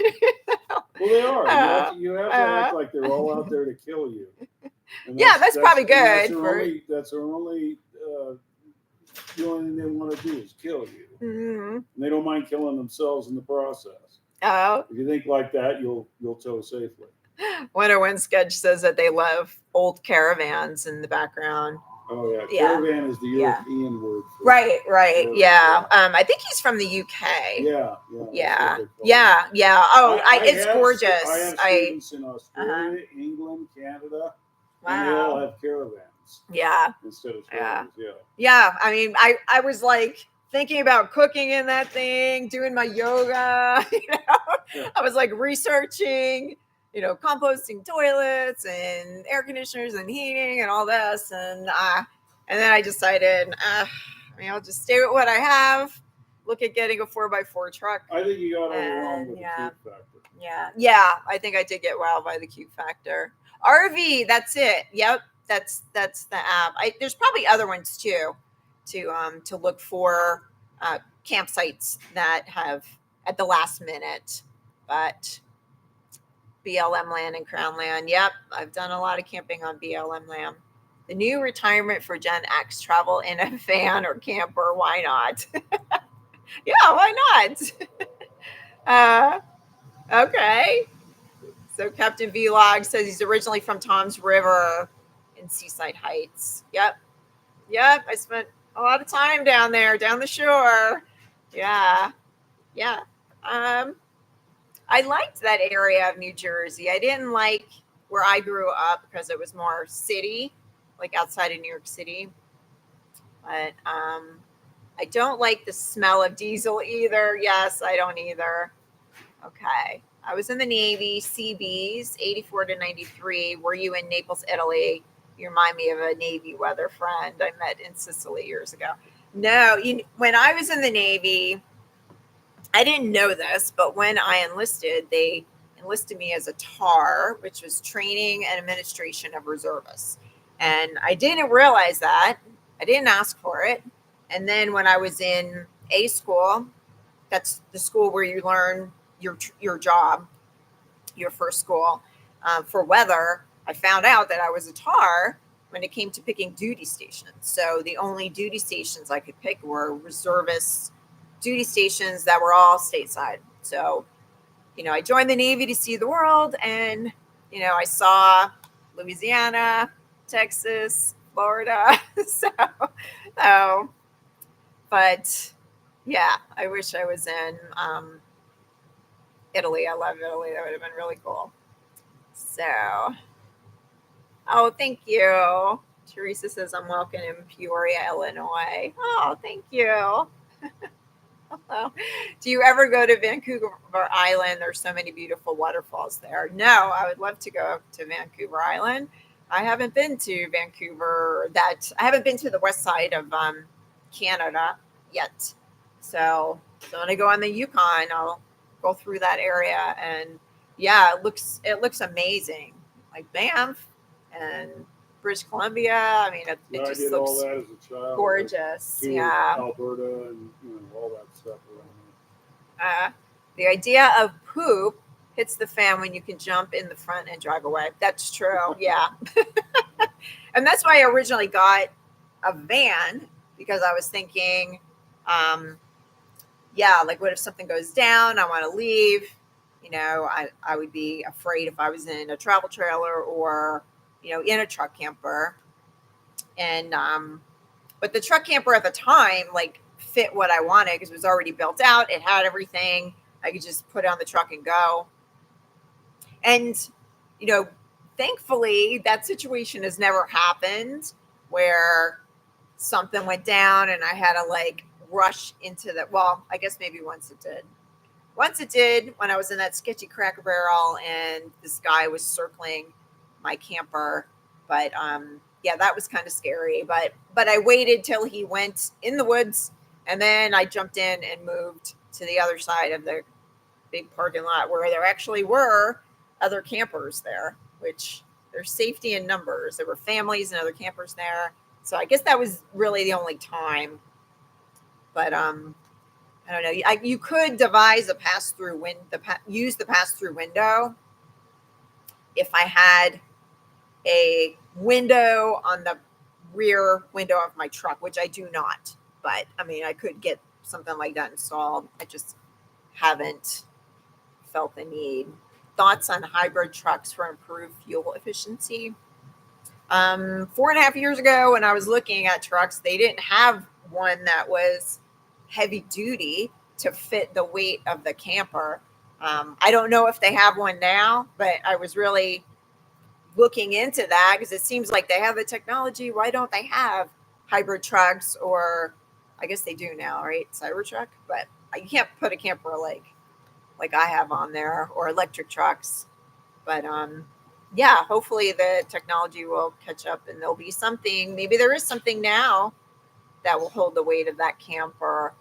they are. You have to act like they're all out there to kill you. That's probably good. That's their only the only thing they want to do is kill you. Mm-hmm. And they don't mind killing themselves in the process. Oh. If you think like that, you'll tow safely. Winter Wind Sketch says that they love old caravans in the background. Oh yeah, caravan is the European word for right. Yeah. I think he's from the UK. Yeah. Oh, it's gorgeous. I have students in Australia, England, Canada, and they all have caravans. Yeah. Instead of trailers. Yeah. I mean, I was like, thinking about cooking in that thing, doing my yoga. Yeah. I was like researching, composting toilets and air conditioners and heating and all this. And then I decided, I'll just stay with what I have. Look at getting a 4x4 truck. I think you got overwhelmed And, with the cute factor. Yeah. I think I did get wowed by the cute factor. RV, that's it. Yep, that's the app. There's probably other ones too, to look for campsites that have at the last minute, but BLM land and Crown land. Yep, I've done a lot of camping on BLM land. The new retirement for Gen X: travel in a van or camper. Why not? Yeah, why not? Okay. So Captain Vlog says he's originally from Tom's River in Seaside Heights. Yep. I spent a lot of time down there, down the shore. Yeah. I liked that area of New Jersey. I didn't like where I grew up because it was more city, like outside of New York City. But I don't like the smell of diesel either. Yes, I don't either. Okay. I was in the Navy, Seabees, 84 to 93. Were you in Naples, Italy? You remind me of a Navy weather friend I met in Sicily years ago. No, when I was in the Navy, I didn't know this, but when I enlisted, they enlisted me as a TAR, which was training and administration of reservists. And I didn't realize that. I didn't ask for it. And then when I was in A school, that's the school where you learn your job, your first school, for weather, I found out that I was a TAR when it came to picking duty stations. So the only duty stations I could pick were reservist duty stations that were all stateside. So, I joined the Navy to see the world, and, I saw Louisiana, Texas, Florida. But yeah, I wish I was in Italy. I love Italy. That would have been really cool. So, oh, thank you. Teresa says I'm welcome in Peoria, Illinois. Oh, thank you. Hello. Do you ever go to Vancouver Island? There's so many beautiful waterfalls there. No, I would love to go to Vancouver Island. I haven't been to Vancouver. I haven't been to the west side of Canada yet. So when I go on the Yukon, I'll go through that area, and yeah, it looks amazing, like Banff and British Columbia. I mean, it just did looks all that as a child, gorgeous. like, Yeah, Alberta and all that stuff around the idea of poop hits the fan when you can jump in the front and drive away. That's true. Yeah, and that's why I originally got a van, because I was thinking, like, what if something goes down? I want to leave. I would be afraid if I was in a travel trailer or, in a truck camper. And, but the truck camper at the time, like, fit what I wanted because it was already built out. It had everything. I could just put it on the truck and go. And, thankfully, that situation has never happened where something went down and I had to, like, rush into that. Well, I guess maybe once it did. Once it did, when I was in that sketchy Cracker Barrel and this guy was circling my camper. But yeah, that was kind of scary. But I waited till he went in the woods, and then I jumped in and moved to the other side of the big parking lot where there actually were other campers there, which there's safety in numbers. There were families and other campers there. So I guess that was really the only time. But I don't know. You could devise a pass-through use the pass-through window if I had a window on the rear window of my truck, which I do not. But I mean, I could get something like that installed. I just haven't felt the need. Thoughts on hybrid trucks for improved fuel efficiency? 4.5 years ago, when I was looking at trucks, they didn't have one that was heavy duty to fit the weight of the camper. I don't know if they have one now, but I was really looking into that because it seems like they have the technology. Why don't they have hybrid trucks or I guess they do now, right? Cybertruck, but you can't put a camper like I have on there, or electric trucks. But yeah, hopefully the technology will catch up and there'll be something. Maybe there is something now that will hold the weight of that camper.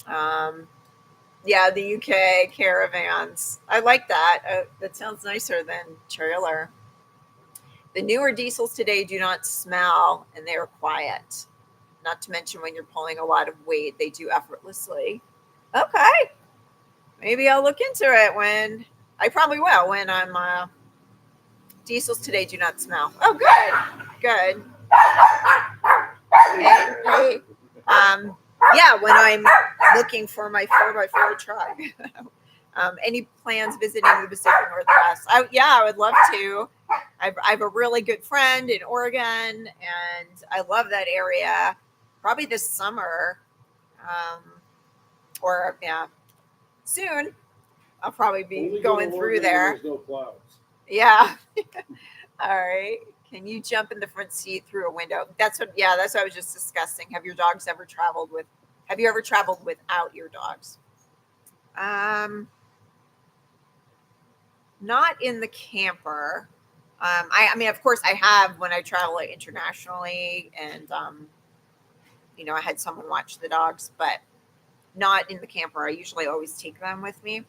Yeah, the UK caravans. I like that. That sounds nicer than trailer. The newer diesels today do not smell and they are quiet. Not to mention when you're pulling a lot of weight, they do effortlessly. Okay. Maybe I'll look into it when I probably will when I'm diesels today do not smell. Oh, good. Good. Hey. Yeah, when I'm looking for my 4x4 truck. Any plans visiting the Pacific Northwest? I would love to. I have a really good friend in Oregon, and I love that area. Probably this summer, or yeah, soon. I'll probably be going through there. There's no clouds. Yeah. All right. Can you jump in the front seat through a window? That's what I was just discussing. Have you ever traveled without your dogs? Not in the camper. I mean, of course I have when I travel internationally, and I had someone watch the dogs, but not in the camper. I usually always take them with me.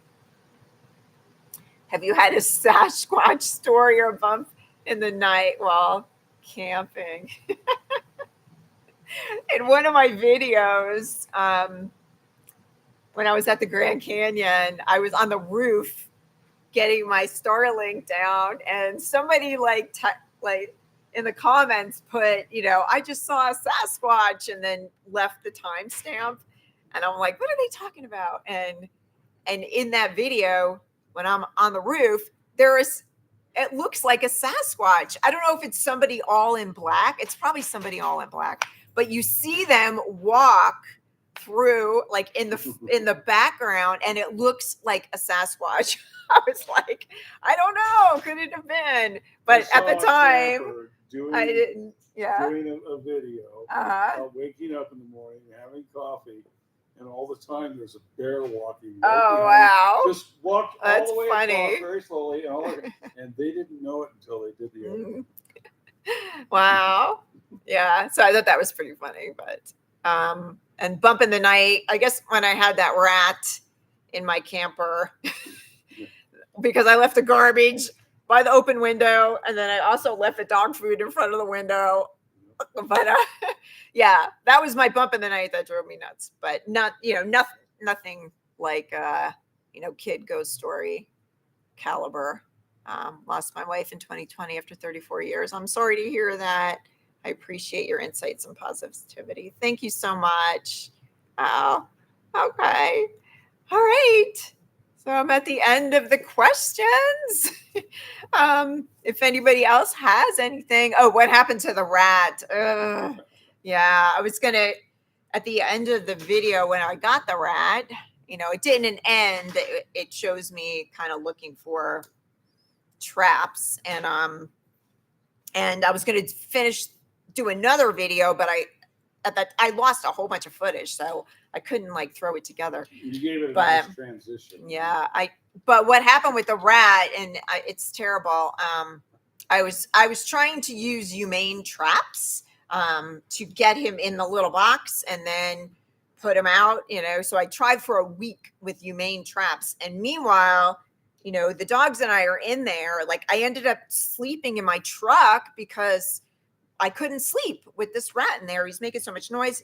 Have you had a Sasquatch story or bump in the night while camping? In one of my videos, when I was at the Grand Canyon, I was on the roof getting my Starlink down, and somebody like in the comments put, I just saw a Sasquatch, and then left the timestamp, and I'm like, what are they talking about? And in that video, when I'm on the roof, it looks like a Sasquatch. I don't know if it's somebody all in black. It's probably somebody all in black, but you see them walk through like in the background, and it looks like a Sasquatch. I was like, I don't know, could it have been? But at the time, I didn't. Yeah, doing a video, waking up in the morning, having coffee, and all the time there's a bear walking. Right wow! Just walked all That's the way funny. across very slowly, and they didn't know it until they did the other. Wow. Yeah. So I thought that was pretty funny, but and bump in the night. I guess when I had that rat in my camper because I left the garbage by the open window, and then I also left the dog food in front of the window. But yeah, that was my bump in the night that drove me nuts. But nothing like kid ghost story caliber. Lost my wife in 2020 after 34 years. I'm sorry to hear that. I appreciate your insights and positivity. Thank you so much. Oh, okay. All right. So I'm at the end of the questions. If anybody else has anything. Oh, what happened to the rat? Yeah, I was at the end of the video when I got the rat, it didn't end. It shows me kind of looking for traps, and I was going to do another video, but I lost a whole bunch of footage, so I couldn't throw it together. You gave it a nice transition. Yeah, but what happened with the rat, and it's terrible. I was trying to use humane traps to get him in the little box and then put him out, so I tried for a week with humane traps, and meanwhile, the dogs and I are in there. I ended up sleeping in my truck because I couldn't sleep with this rat in there. He's making so much noise.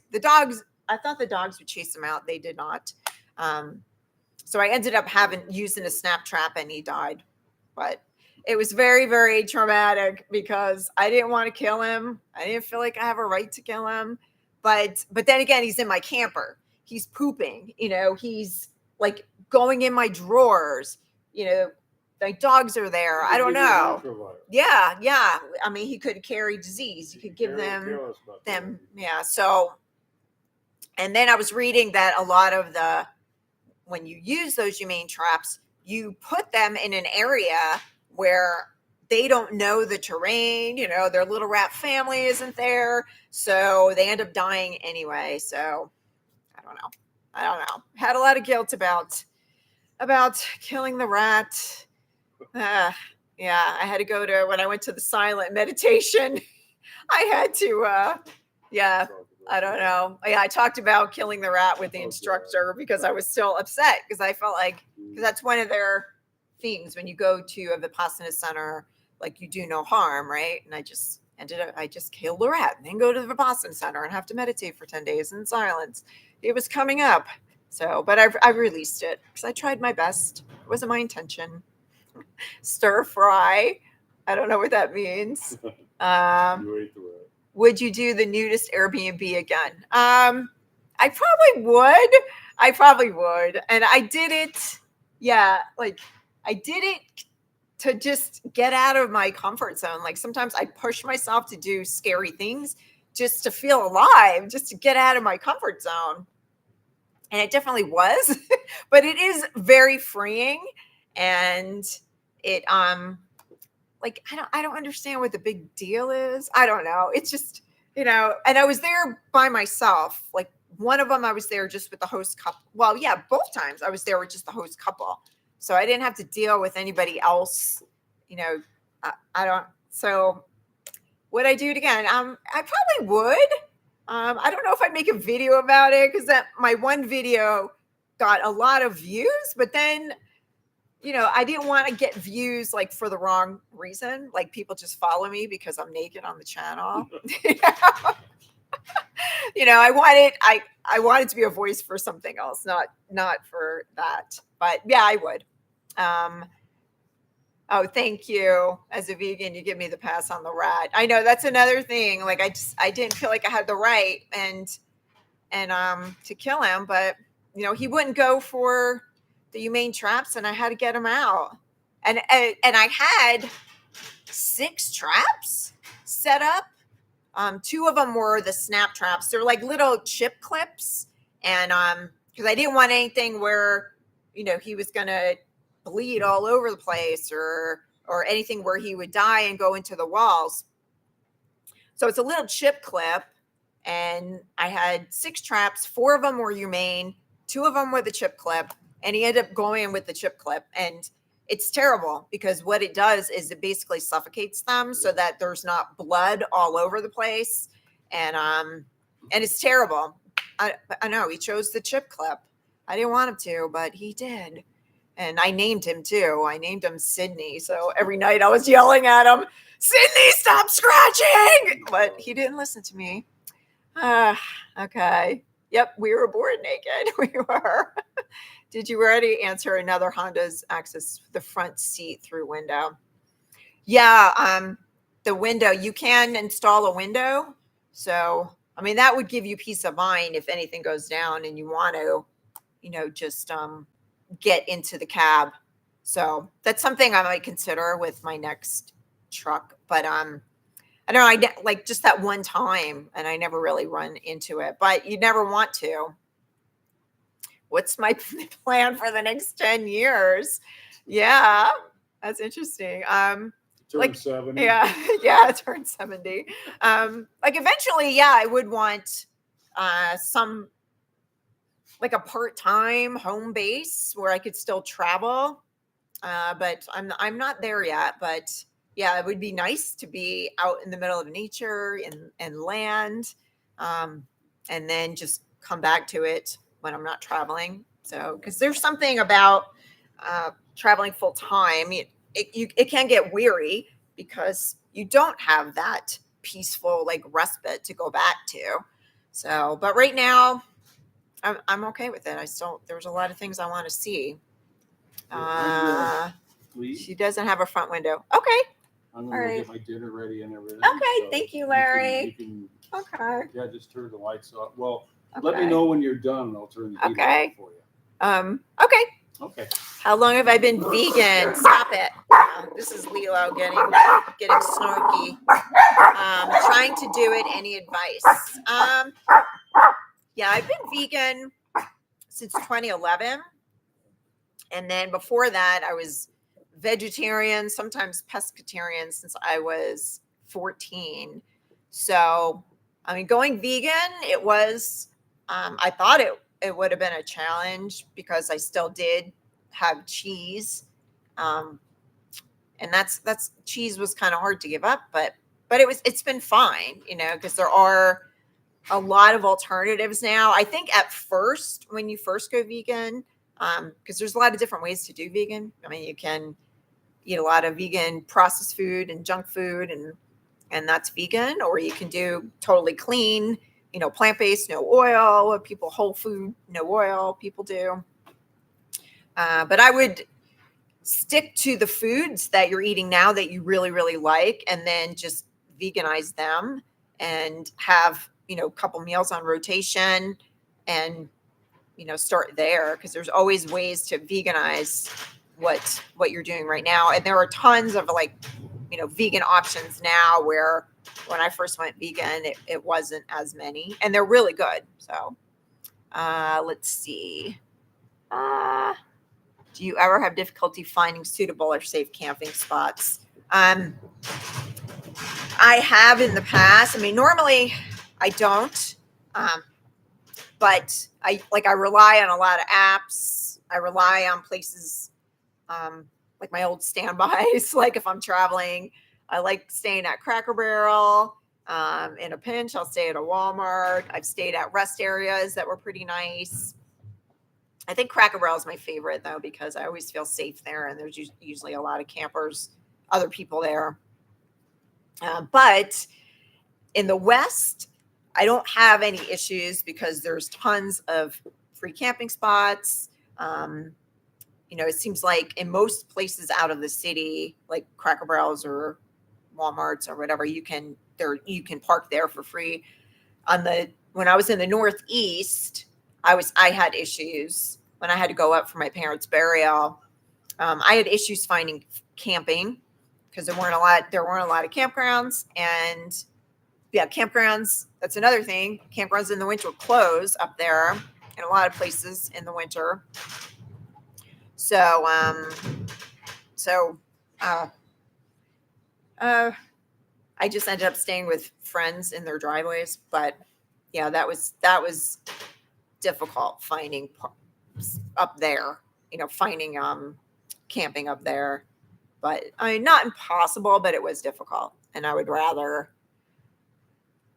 I thought the dogs would chase him out. They did not. So I ended up using a snap trap, and he died. But it was very, very traumatic because I didn't want to kill him. I didn't feel like I have a right to kill him. But then again, he's in my camper. He's pooping. He's going in my drawers. The dogs are there. I don't know. Yeah. I mean, he could carry disease. You could give them. Yeah. So, and then I was reading that a lot of when you use those humane traps, you put them in an area where they don't know the terrain, their little rat family isn't there. So they end up dying anyway. So I don't know. Had a lot of guilt about killing the rat. Yeah, I had to go to, when I went to the silent meditation, I had to, yeah, I don't know. Yeah, I talked about killing the rat with the instructor because I was still upset because I felt like, because that's one of their themes when you go to a Vipassana center, like you do no harm, right? And I just killed a rat and then go to the Vipassana center and have to meditate for 10 days in silence. It was coming up. So, but I've released it because I tried my best. It wasn't my intention. Stir fry. I don't know what that means. Would you do the nudist Airbnb again? I probably would. And I did it. Yeah. Like I did it to just get out of my comfort zone. Like sometimes I push myself to do scary things just to feel alive, just to get out of my comfort zone. And it definitely was, but it is very freeing. And it, like, I don't understand what the big deal is. I don't know. It's just, and I was there by myself. Like one of them, I was there just with the host couple. Well, yeah, both times I was there with just the host couple. So I didn't have to deal with anybody else, I don't, so would I do it again? I probably would. I don't know if I'd make a video about it because my one video got a lot of views, but then I didn't want to get views like for the wrong reason. Like people just follow me because I'm naked on the channel. I wanted to be a voice for something else, not for that. But yeah, I would. Oh, thank you. As a vegan, you give me the pass on the rat. I know that's another thing. Like I didn't feel like I had the right and to kill him, but he wouldn't go for the humane traps and I had to get him out. And I had 6 traps set up. 2 of them were the snap traps. They're like little chip clips. And because I didn't want anything where, he was going to bleed all over the place or anything where he would die and go into the walls. So it's a little chip clip. And I had 6 traps. 4 of them were humane. 2 of them were the chip clip. And he ended up going with the chip clip. And it's terrible because what it does is it basically suffocates them so that there's not blood all over the place. And it's terrible. I know he chose the chip clip. I didn't want him to, but he did. And I named him too. I named him Sydney. So every night I was yelling at him, Sydney, stop scratching. But he didn't listen to me. Okay. Yep. We were born naked. We were. Did you already answer another Honda's access the front seat through window? Yeah. The window, you can install a window. So, I mean, that would give you peace of mind if anything goes down and you want to, just get into the cab. So that's something I might consider with my next truck. But I don't know, I like just that one time and I never really run into it, but you never want to. What's my plan for the next 10 years? Yeah, that's interesting. Turn 70. Yeah, turn 70. Like eventually, yeah, I would want some like a part-time home base where I could still travel. But I'm not there yet. But yeah, it would be nice to be out in the middle of nature and land, and then just come back to it when I'm not traveling. So, because there's something about traveling full time, it can get weary because you don't have that peaceful like respite to go back to. So, but right now, I'm okay with it. There's a lot of things I want to see. She doesn't have a front window. Okay. I'm going to get my dinner ready and everything. Okay. So thank you, Larry. You can, okay. Yeah, just turn the lights off. Well, okay. Let me know when you're done and I'll turn the heat off for you. Okay. Okay. How long have I been vegan? Stop it. This is Lilo getting snarky. Trying to do it. Any advice? Yeah, I've been vegan since 2011. And then before that, I was vegetarian, sometimes pescatarian since I was 14. So, I mean, going vegan, it was, I thought it would have been a challenge because I still did have cheese. Um, and that's cheese was kind of hard to give up, but it's been fine, you know, because there are a lot of alternatives now. I think at first, when you first go vegan, because there's a lot of different ways to do vegan. I mean, you can eat a lot of vegan processed food and junk food, and that's vegan, or you can do totally clean, you know, plant-based, no oil. People whole food, no oil. People do, but I would stick to the foods that you're eating now that you really, really like, and then just veganize them and have, you know, a couple meals on rotation and, you know, start there, because there's always ways to veganize what you're doing right now. And there are tons of, like, you know, vegan options now, where when I first went vegan, it wasn't as many, and they're really good. So let's see. Do you ever have difficulty finding suitable or safe camping spots? I have in the past. I mean, normally I don't, but I rely on a lot of apps. I rely on places like my old standbys. Like if I'm traveling, I like staying at Cracker Barrel. In a pinch, I'll stay at a Walmart. I've stayed at rest areas that were pretty nice. I think Cracker Barrel is my favorite, though, because I always feel safe there, and there's usually a lot of campers, other people there. But in the West, I don't have any issues because there's tons of free camping spots. You know, it seems like in most places out of the city, like Cracker Barrels or Walmarts or whatever, you can park there for free. When I was in the Northeast, I had issues when I had to go up for my parents' burial. I had issues finding camping because there weren't a lot of campgrounds. And yeah, campgrounds, that's another thing. Campgrounds in the winter close up there in a lot of places in the winter. So I just ended up staying with friends in their driveways. But yeah, that was difficult finding up there, you know, finding camping up there. But I mean, not impossible, but it was difficult. And I would rather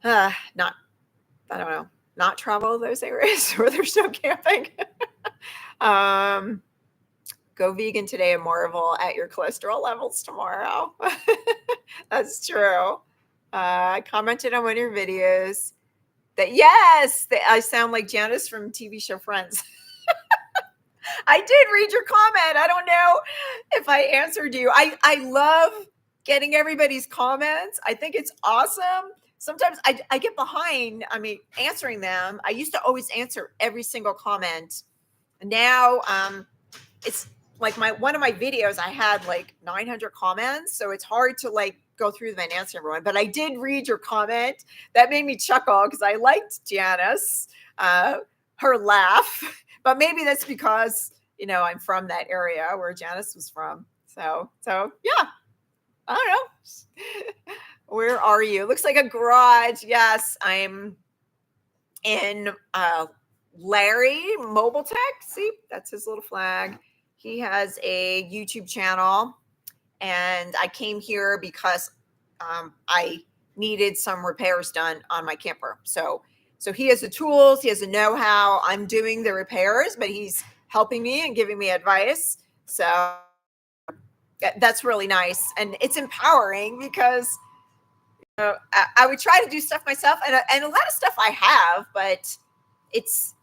not, I don't know, not travel those areas where there's no camping. Go vegan today and marvel at your cholesterol levels tomorrow. That's true. I commented on one of your videos that, yes, I sound like Janice from TV show Friends. I did read your comment. I don't know if I answered you. I love getting everybody's comments. I think it's awesome. Sometimes I get behind, I mean, answering them. I used to always answer every single comment. Now it's like one of my videos, I had like 900 comments. So it's hard to like go through them and answer everyone. But I did read your comment. That made me chuckle because I liked Janice, her laugh. But maybe that's because, you know, I'm from that area where Janice was from. So yeah, I don't know. Where are you? Looks like a garage. Yes, I'm in Larry Mobile Tech. See, that's his little flag. He has a YouTube channel, and I came here because I needed some repairs done on my camper. So he has the tools, he has the know-how. I'm doing the repairs, but he's helping me and giving me advice. So that's really nice, and it's empowering because I would try to do stuff myself, and a lot of stuff I have, but it's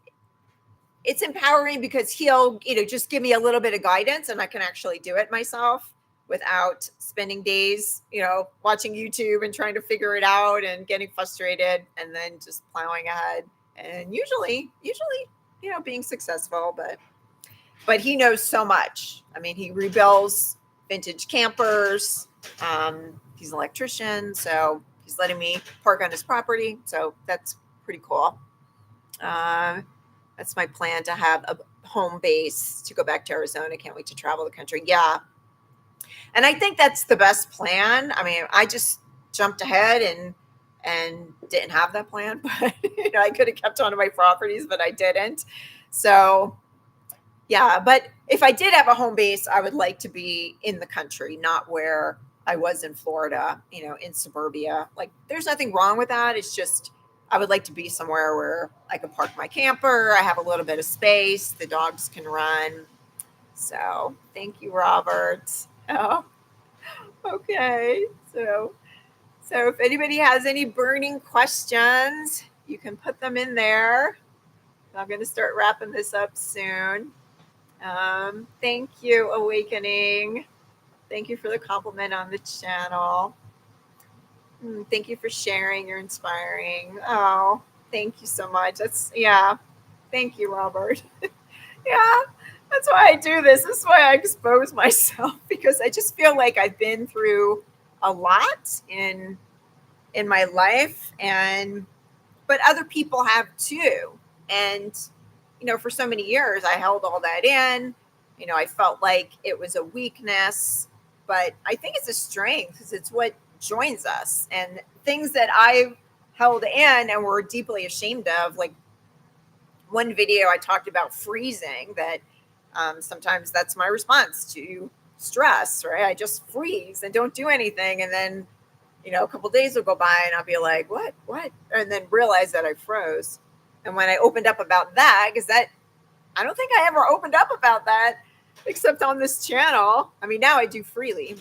empowering because he'll, you know, just give me a little bit of guidance, and I can actually do it myself without spending days, you know, watching YouTube and trying to figure it out and getting frustrated and then just plowing ahead. And usually, you know, being successful, but he knows so much. I mean, he rebuilds vintage campers. He's an electrician, so he's letting me park on his property. So that's pretty cool. That's my plan, to have a home base to go back to Arizona. Can't wait to travel the country. Yeah. And I think that's the best plan. I mean, I just jumped ahead and didn't have that plan, but I could have kept on to my properties, but I didn't. So yeah, but if I did have a home base, I would like to be in the country, not where I was in Florida, in suburbia. Like, there's nothing wrong with that. It's just I would like to be somewhere where I can park my camper. I have a little bit of space. The dogs can run. So thank you, Robert. Oh, okay. So if anybody has any burning questions, you can put them in there. I'm going to start wrapping this up soon. Thank you, Awakening. Thank you for the compliment on the channel. Thank you for sharing. You're inspiring. Oh, thank you so much. Yeah. Thank you, Robert. Yeah, that's why I do this. This is why I expose myself, because I just feel like I've been through a lot in my life, but other people have too. And for so many years I held all that in. I felt like it was a weakness, but I think it's a strength, because it's what joins us. And things that I've held in and were deeply ashamed of, like one video I talked about freezing, that sometimes that's my response to stress, right? I just freeze and don't do anything. And then, a couple days will go by and I'll be like, what? And then realize that I froze. And when I opened up about that, because I don't think I ever opened up about that except on this channel. I mean, now I do freely,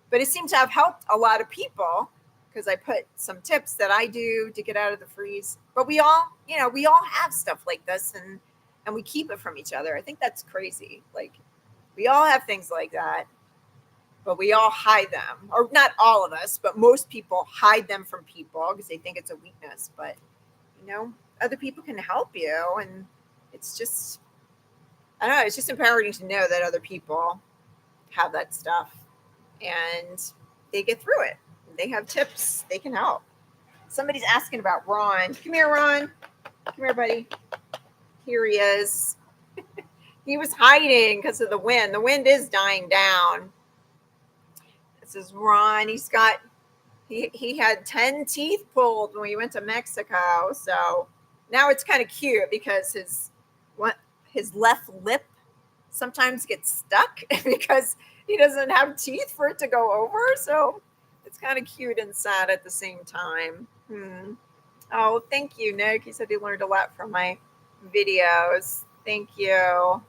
but it seemed to have helped a lot of people, because I put some tips that I do to get out of the freeze. But we all have stuff like this, and we keep it from each other. I think that's crazy. Like, we all have things like that, but we all hide them. Or not all of us, but most people hide them from people because they think it's a weakness. But, other people can help you. And it's just, I don't know, it's just empowering to know that other people have that stuff and they get through it. They have tips. They can help. Somebody's asking about Ron. Come here, Ron. Come here, buddy. Here he is. He was hiding because of the wind. The wind is dying down. This is Ron. He had 10 teeth pulled when we went to Mexico. So now it's kind of cute because his left lip sometimes gets stuck because he doesn't have teeth for it to go over. So it's kind of cute and sad at the same time. Oh, thank you, Nick. He said he learned a lot from my videos. Thank you.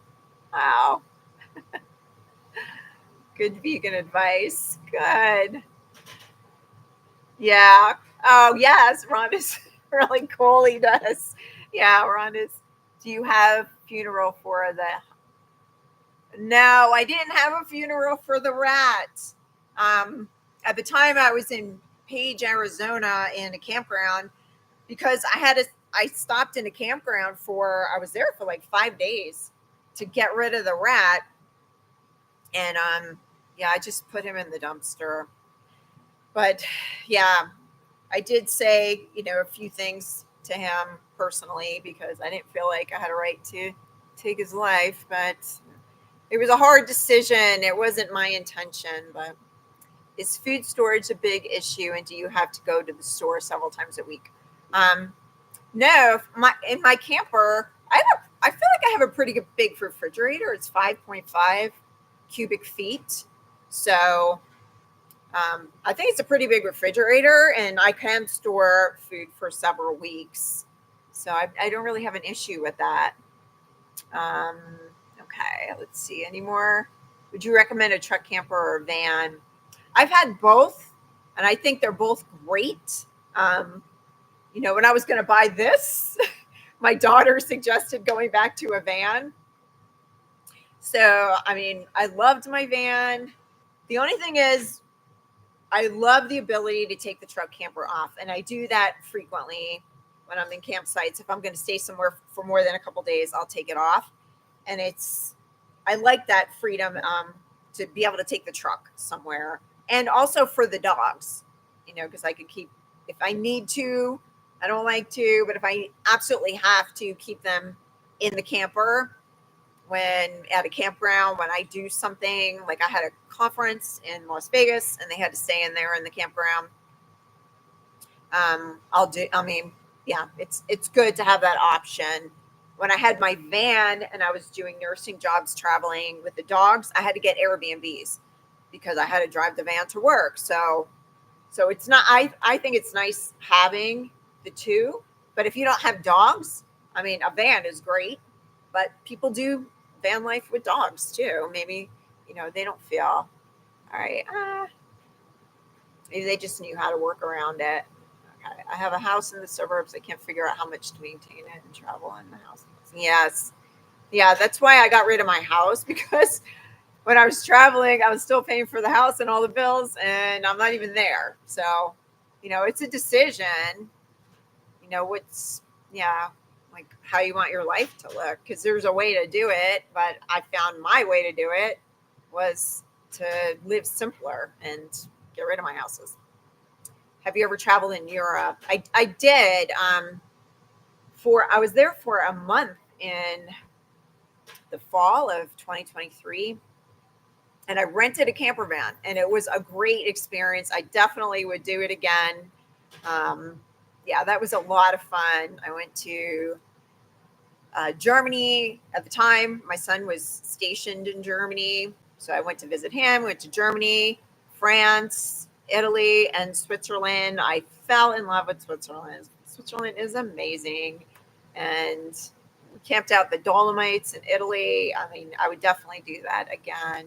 Wow. Good vegan advice. Good. Yeah. Oh, yes. Ron is really cool. He does. Yeah, Ron is. Do you have funeral for the... No, I didn't have a funeral for the rat. At the time I was in Page, Arizona in a campground, because I stopped in a campground I was there for like 5 days to get rid of the rat. And yeah, I just put him in the dumpster. But yeah, I did say, a few things to him personally, because I didn't feel like I had a right to take his life, but it was a hard decision. It wasn't my intention. But is food storage a big issue, and do you have to go to the store several times a week? No, in my camper, I feel like I have a pretty good big refrigerator. It's 5.5 cubic feet. So I think it's a pretty big refrigerator, and I can store food for several weeks. So I don't really have an issue with that. Okay, let's see. Any more? Would you recommend a truck camper or a van? I've had both, and I think they're both great. When I was going to buy this, my daughter suggested going back to a van. So, I mean, I loved my van. The only thing is, I love the ability to take the truck camper off. And I do that frequently when I'm in campsites. If I'm going to stay somewhere for more than a couple days, I'll take it off. And I like that freedom to be able to take the truck somewhere. And also for the dogs, because I could keep, if I need to, I don't like to, but if I absolutely have to keep them in the camper, when at a campground, when I do something, like I had a conference in Las Vegas and they had to stay in there in the campground. Yeah, it's good to have that option. When I had my van and I was doing nursing jobs traveling with the dogs, I had to get Airbnbs because I had to drive the van to work. So it's not, I think it's nice having the two, but if you don't have dogs, I mean, a van is great, but people do van life with dogs too. Maybe, they don't feel all right. Maybe they just knew how to work around it. Okay. I have a house in the suburbs. I can't figure out how much to maintain it and travel in the house. Yes. Yeah. That's why I got rid of my house because when I was traveling, I was still paying for the house and all the bills, and I'm not even there. So, it's a decision. What's, yeah, like how you want your life to look. Because there's a way to do it, but I found my way to do it was to live simpler and get rid of my houses. Have you ever traveled in Europe? I did. I was there for a month in the fall of 2023 and I rented a camper van and it was a great experience. I definitely would do it again. Um, yeah, that was a lot of fun. I went to Germany at the time. My son was stationed in Germany. So I went to visit him, went to Germany, France, Italy, and Switzerland. I fell in love with Switzerland. Switzerland is amazing. And we camped out the Dolomites in Italy. I mean, I would definitely do that again.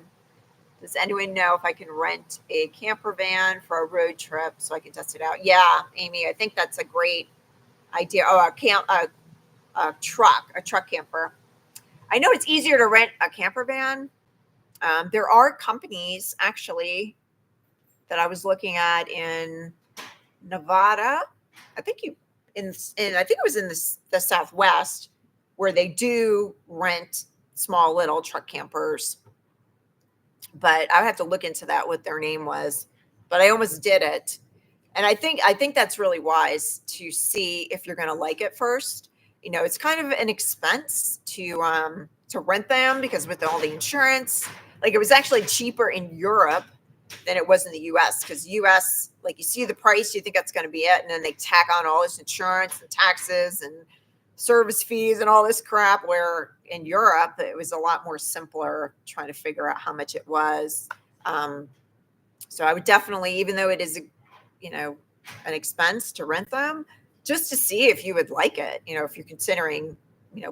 Does anyone know if I can rent a camper van for a road trip so I can test it out? Yeah, Amy, I think that's a great idea. Oh, a truck camper. I know it's easier to rent a camper van. There are companies actually that I was looking at in Nevada. I think I think it was in the Southwest where they do rent small little truck campers. But I would have to look into that what their name was. But I almost did it. And I think that's really wise to see if you're going to like it first. It's kind of an expense to rent them because with all the insurance, like it was actually cheaper in Europe than it was in the US because US, like you see the price, you think that's going to be it, and then they tack on all this insurance and taxes and service fees and all this crap, where in Europe it was a lot more simpler trying to figure out how much it was. So I would definitely, even though it is an expense to rent them, just to see if you would like it, if you're considering,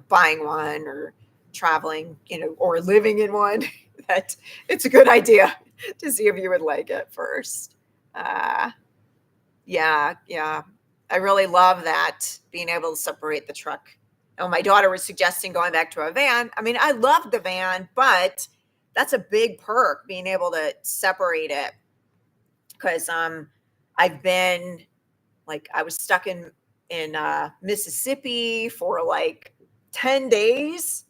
buying one or traveling, or living in one, that it's a good idea to see if you would like it first. Yeah. I really love that, being able to separate the truck. Oh, my daughter was suggesting going back to a van. I mean, I love the van, but that's a big perk, being able to separate it. Because I've been, like, I was stuck in Mississippi for like 10 days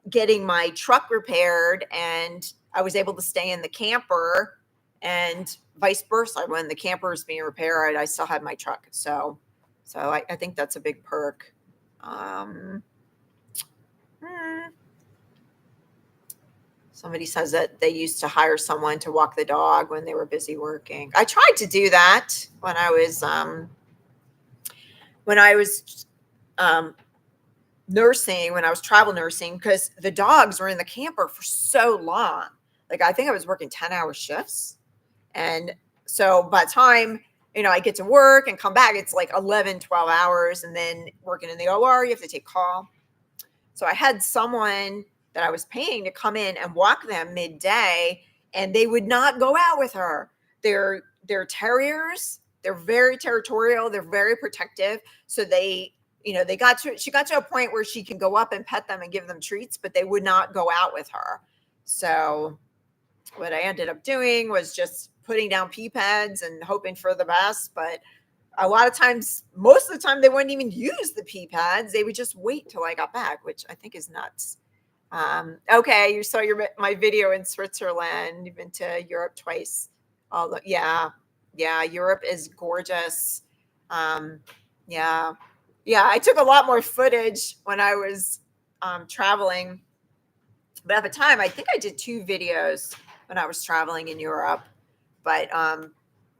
getting my truck repaired, and I was able to stay in the camper, and vice versa. When the camper is being repaired, I still had my truck. So I think that's a big perk. Somebody says that they used to hire someone to walk the dog when they were busy working. I tried to do that when I was nursing, when I was travel nursing, because the dogs were in the camper for so long. Like, I think I was working 10-hour shifts. And so by the time, I get to work and come back, it's like 11, 12 hours. And then working in the OR, you have to take call. So I had someone that I was paying to come in and walk them midday, and they would not go out with her. They're terriers. They're very territorial. They're very protective. So she got to a point where she can go up and pet them and give them treats, but they would not go out with her. So what I ended up doing was just putting down pee pads and hoping for the best. But a lot of times, most of the time, they wouldn't even use the pee pads. They would just wait till I got back, which I think is nuts. Okay, you saw my video in Switzerland. You've been to Europe twice. Yeah, Europe is gorgeous. Yeah, I took a lot more footage when I was traveling But at the time, I think I did 2 videos when I was traveling in Europe, but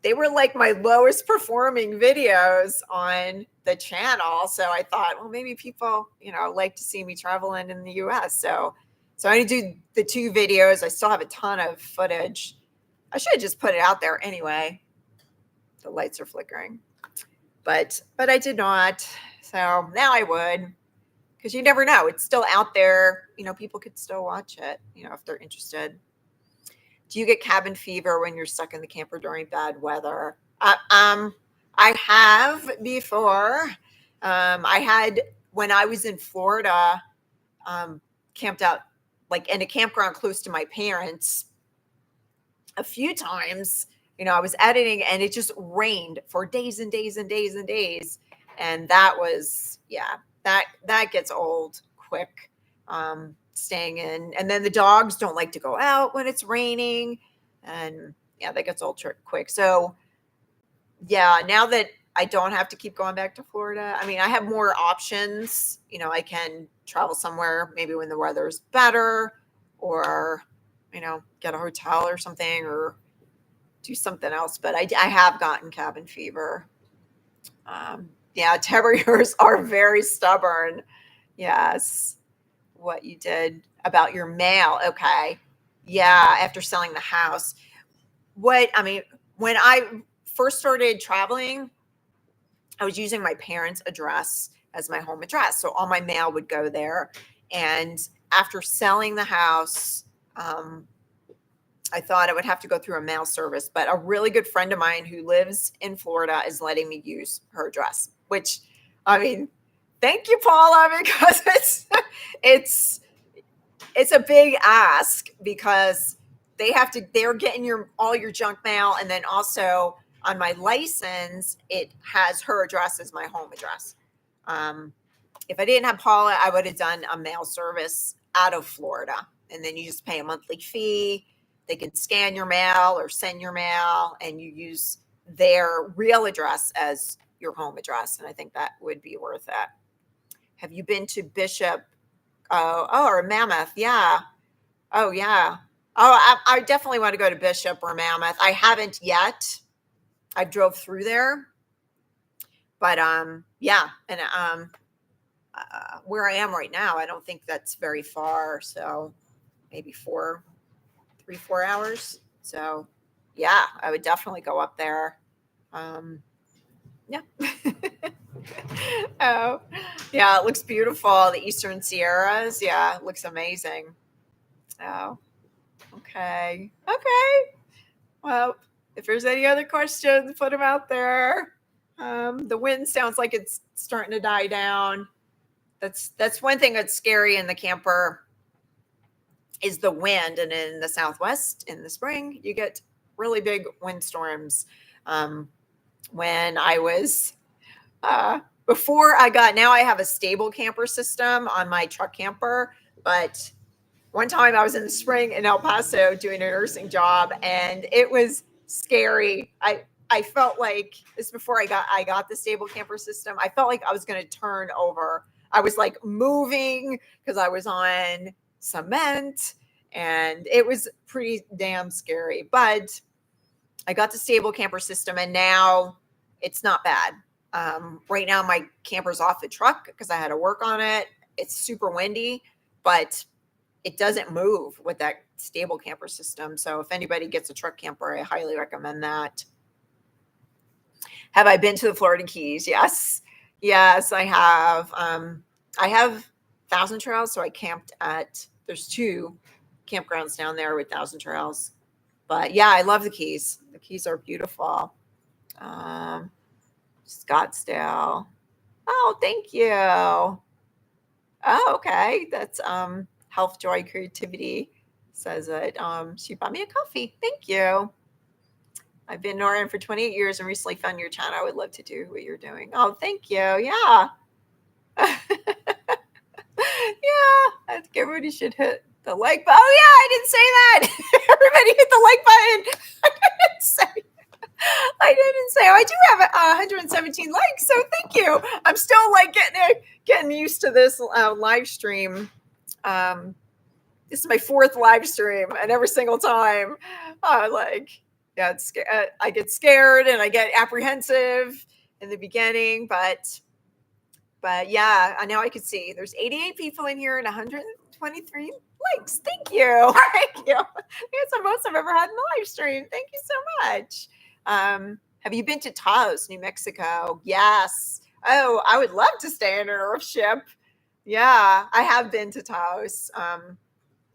they were like my lowest performing videos on the channel. So I thought, well, maybe people, like to see me traveling in the US. So I do the 2 videos. I still have a ton of footage. I should have just put it out there anyway. The lights are flickering, but I did not. So now I would, because you never know. It's still out there. People could still watch it, if they're interested. Do you get cabin fever when you're stuck in the camper during bad weather? I have before. I had, when I was in Florida, camped out like in a campground close to my parents a few times. I was editing and it just rained for days and days and days and days. And that was, that gets old quick. Staying in, and then the dogs don't like to go out when it's raining, and that gets old quick. So now that I don't have to keep going back to Florida, I mean, I have more options. I can travel somewhere maybe when the weather's better, or get a hotel or something, or do something else. But I have gotten cabin fever. Terriers are very stubborn. Yes. What you did about your mail. Okay. Yeah. After selling the house. When I first started traveling, I was using my parents' address as my home address. So all my mail would go there. And after selling the house, I thought I would have to go through a mail service, but a really good friend of mine who lives in Florida is letting me use her address, which, thank you, Paula, because it's a big ask, because they're getting all your junk mail. And then also on my license, it has her address as my home address. If I didn't have Paula, I would have done a mail service out of Florida. And then you just pay a monthly fee. They can scan your mail or send your mail, and you use their real address as your home address. And I think that would be worth it. Have you been to Bishop? Or Mammoth? Yeah. Oh, yeah. Oh, I definitely want to go to Bishop or Mammoth. I haven't yet. I drove through there, but and where I am right now, I don't think that's very far. So maybe 4 hours. So I would definitely go up there. Yeah. Oh, yeah, it looks beautiful. The Eastern Sierras. Yeah, it looks amazing. Oh, okay. Well, if there's any other questions, put them out there. The wind sounds like it's starting to die down. That's one thing that's scary in the camper is the wind. And in the Southwest in the spring, you get really big windstorms. When I was before I got, now I have a stable camper system on my truck camper, but one time I was in the spring in El Paso doing a nursing job, and it was scary. I felt like this before I got the stable camper system. I felt like I was going to turn over. I was like moving because I was on cement, and it was pretty damn scary. But I got the stable camper system, and now it's not bad. Right now my camper's off the truck because I had to work on it. It's super windy, but it doesn't move with that stable camper system. So if anybody gets a truck camper, I highly recommend that. Have I been to the Florida Keys? Yes, I have. I have Thousand Trails, so I camped there's 2 campgrounds down there with Thousand Trails. But I love the Keys. The Keys are beautiful. Scottsdale. Oh, thank you. Oh, okay. That's Health, Joy, Creativity says that she bought me a coffee. Thank you. I've been in Oregon for 28 years and recently found your channel. I would love to do what you're doing. Oh, thank you. Yeah. I think everybody should hit the like button. Oh, yeah, I didn't say that. Everybody hit the like button. I didn't say. I do have 117 likes, so thank you. I'm still like getting used to this live stream. this is my 4th live stream, and every single time, yeah, I get scared and I get apprehensive in the beginning, but yeah, I know I could see there's 88 people in here and 123 likes. Thank you. Thank you. It's the most I've ever had in a live stream. Thank you so much. Have you been to Taos, New Mexico? Yes. Oh, I would love to stay in a ship. Yeah, I have been to Taos.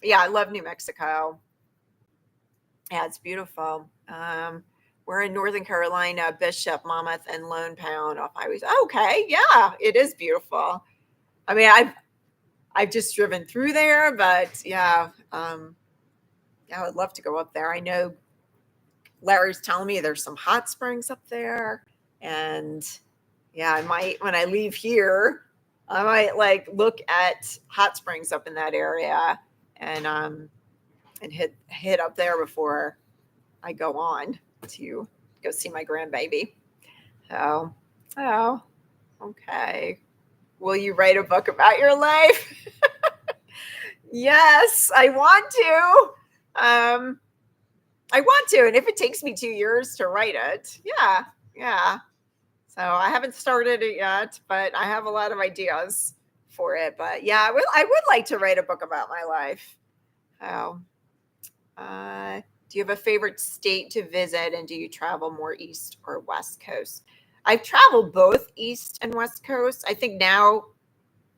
Yeah, I love New Mexico. Yeah, it's beautiful. We're in Northern Carolina, Bishop, Monmouth, and Lone Pound off highways. Okay, yeah, it is beautiful. I mean, I've just driven through there, but yeah, I would love to go up there. I know Larry's telling me there's some hot springs up there, and yeah, I might, when I leave here, I might look at hot springs up in that area and hit up there before I go on to go see my grandbaby. Oh, okay. Will you write a book about your life? Yes, I want to. I want to, and if it takes me 2 years to write it, yeah. So I haven't started it yet, but I have a lot of ideas for it. But yeah, I would like to write a book about my life. Oh, do you have a favorite state to visit, and do you travel more East or West Coast? I've traveled both East and West Coast. I think now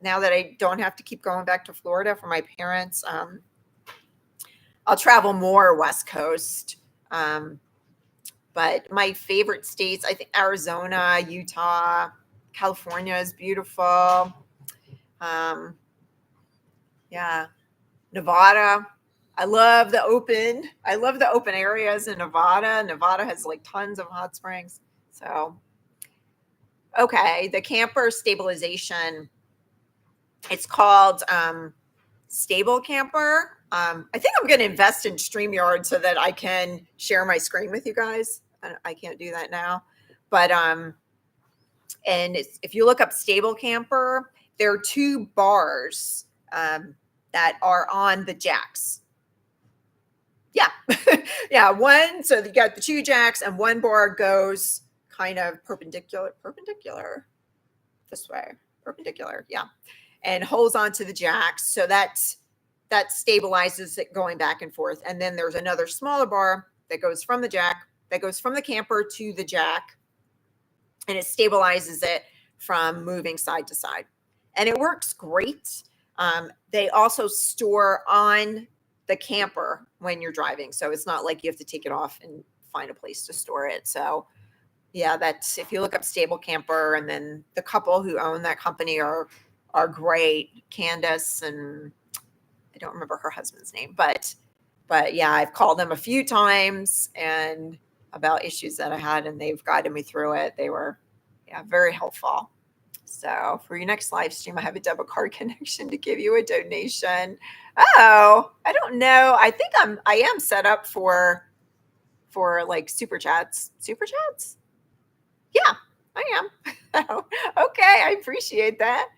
that I don't have to keep going back to Florida for my parents, I'll travel more West Coast. But my favorite states, I think Arizona, Utah, California is beautiful. Yeah, Nevada. I love the open areas in Nevada. Nevada has tons of hot springs. So, okay, the camper stabilization. It's called Stable Camper. I think I'm going to invest in StreamYard so that I can share my screen with you guys. I can't do that now, but and if you look up Stable Camper, there are 2 bars that are on the jacks. Yeah, yeah. One, so you got the 2 jacks, and one bar goes kind of perpendicular this way, perpendicular. Yeah, and holds onto the jacks, so that stabilizes it going back and forth. And then there's another smaller bar that goes from the jack, that goes from the camper to the jack, and it stabilizes it from moving side to side. And it works great. They also store on the camper when you're driving, so it's not like you have to take it off and find a place to store it. So yeah, that's, if you look up Stable Camper, and then the couple who own that company are great, Candace, and I don't remember her husband's name, but yeah, I've called them a few times and about issues that I had, and they've guided me through it. They were very helpful. So for your next live stream, I have a debit card connection to give you a donation. Oh, I don't know. I think I am set up for super chats. Super chats? Yeah, I am. Okay, I appreciate that.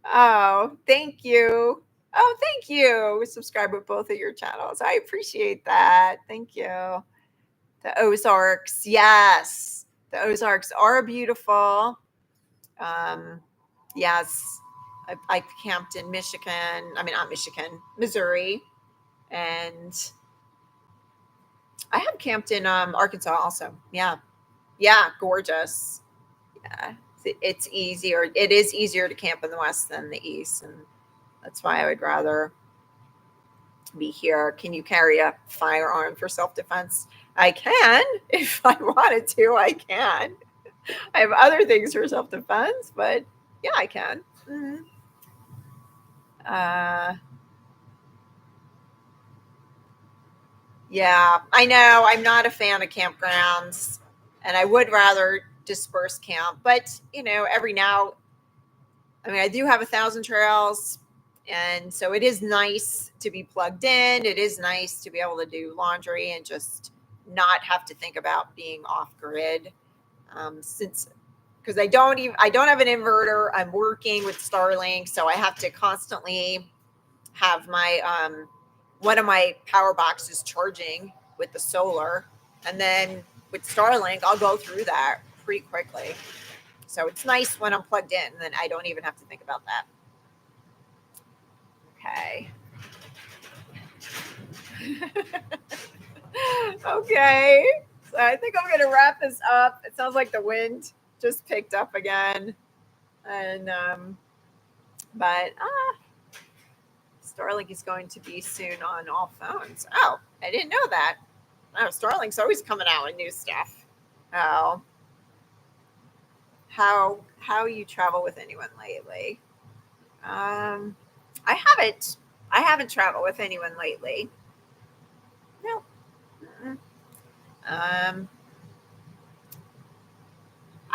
Oh, thank you. Oh, thank you. Subscribe with both of your channels. I appreciate that. Thank you. The Ozarks. Yes, the Ozarks are beautiful. Yes, I camped in Michigan. I mean, not Michigan, Missouri. And I have camped in Arkansas also. Yeah. Yeah, gorgeous. Yeah. It's easier. It is easier to camp in the West than the East. And that's why I would rather be here. Can you carry a firearm for self-defense? I can. If I wanted to, I can. I have other things for self-defense, but yeah, I can. Mm-hmm. Yeah, I know. I'm not a fan of campgrounds, and I would rather disperse camp. But every now, I mean, I do have 1,000 trails, and so it is nice to be plugged in. It is nice to be able to do laundry and just not have to think about being off grid. Because I don't have an inverter. I'm working with Starlink, so I have to constantly have my one of my power boxes charging with the solar. And then with Starlink, I'll go through that pretty quickly. So it's nice when I'm plugged in, and then I don't even have to think about that. Okay. Okay. So I think I'm going to wrap this up. It sounds like the wind just picked up again. And, but Starlink is going to be soon on all phones. Oh, I didn't know that. Oh, Starlink's always coming out with new stuff. Oh. How you travel with anyone lately? I haven't traveled with anyone lately. No. I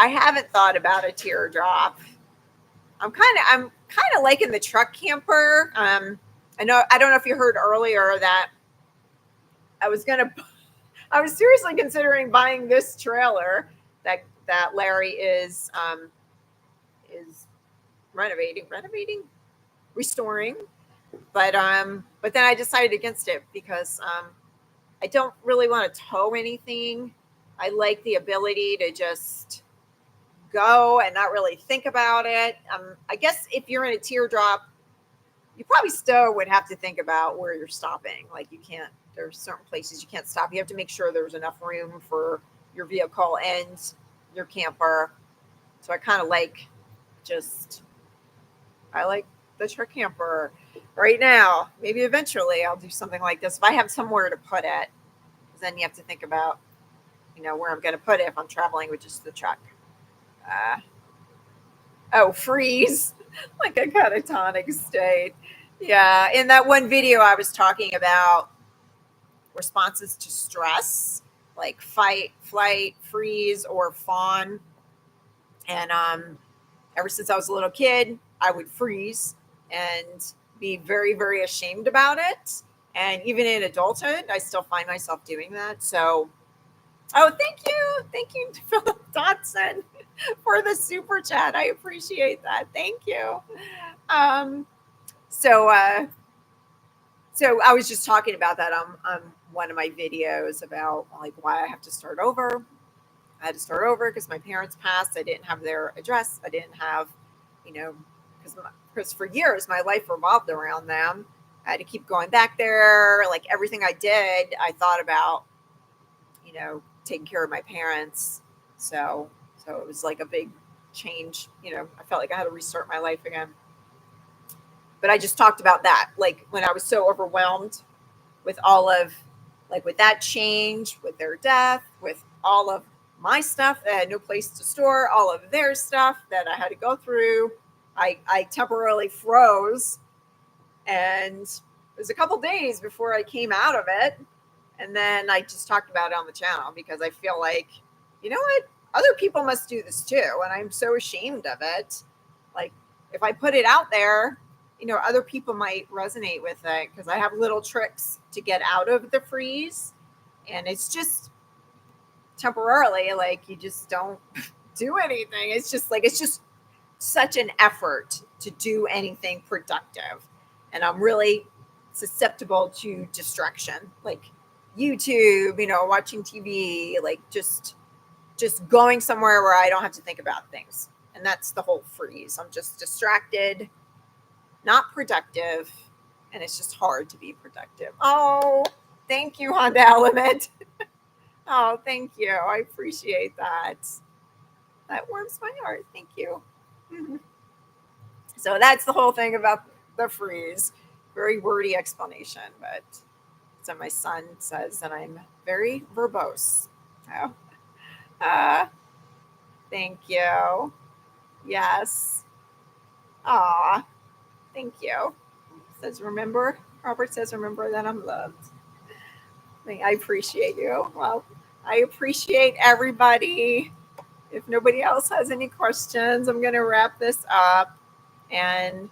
haven't thought about a teardrop. I'm kind of liking the truck camper. I don't know if you heard earlier that I was seriously considering buying this trailer that Larry is restoring, but then I decided against it because I don't really want to tow anything. I like the ability to just go and not really think about it. I guess if you're in a teardrop, you probably still would have to think about where you're stopping. Like there's certain places you can't stop. You have to make sure there's enough room for your vehicle and your camper. So I like the truck camper right now. Maybe eventually I'll do something like this. If I have somewhere to put it, then you have to think about, where I'm going to put it if I'm traveling with just the truck. Freeze like a catatonic state. Yeah. In that one video, I was talking about responses to stress, like fight, flight, freeze, or fawn. And ever since I was a little kid, I would freeze and be very, very ashamed about it. And even in adulthood, I still find myself doing that. So, thank you, Philip Dotson, for the super chat. I appreciate that. Thank you. So I was just talking about that on one of my videos about like why I have to start over. I had to start over because my parents passed. I didn't have their address. I didn't have, because for years my life revolved around them. I had to keep going back there. Like everything I did, I thought about, taking care of my parents. So it was like a big change. I felt like I had to restart my life again. But I just talked about that, like when I was so overwhelmed with with that change, with their death, with all of my stuff that I had no place to store, all of their stuff that I had to go through. I temporarily froze, and it was a couple days before I came out of it. And then I just talked about it on the channel because I feel like, you know what? Other people must do this too. And I'm so ashamed of it. Like if I put it out there, other people might resonate with it because I have little tricks to get out of the freeze. And it's just temporarily, like you just don't do anything. It's just such an effort to do anything productive. And I'm really susceptible to distraction, like YouTube, watching TV, like just going somewhere where I don't have to think about things. And that's the whole freeze. I'm just distracted, not productive, and it's just hard to be productive. Oh, thank you, Honda Element. Oh, thank you. I appreciate that. That warms my heart. Thank you. Mm-hmm. So that's the whole thing about the freeze. Very wordy explanation, but so my son says that I'm very verbose. Oh, thank you. Yes. Aw, thank you. Says remember. Robert says remember that I'm loved. I appreciate you. Well, I appreciate everybody. If nobody else has any questions, I'm going to wrap this up. And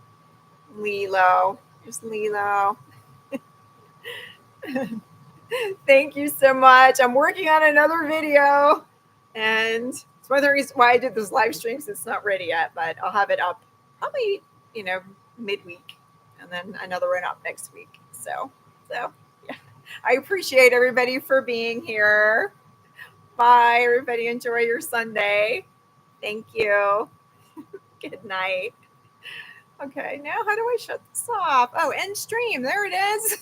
Lilo, here's Lilo. Thank you so much. I'm working on another video, and it's one of the reasons why I did this live stream since it's not ready yet, but I'll have it up probably, midweek, and then another one up next week. So So yeah, I appreciate everybody for being here. Bye, everybody. Enjoy your Sunday. Thank you. Good night. Okay, now how do I shut this off? Oh, end stream. There it is.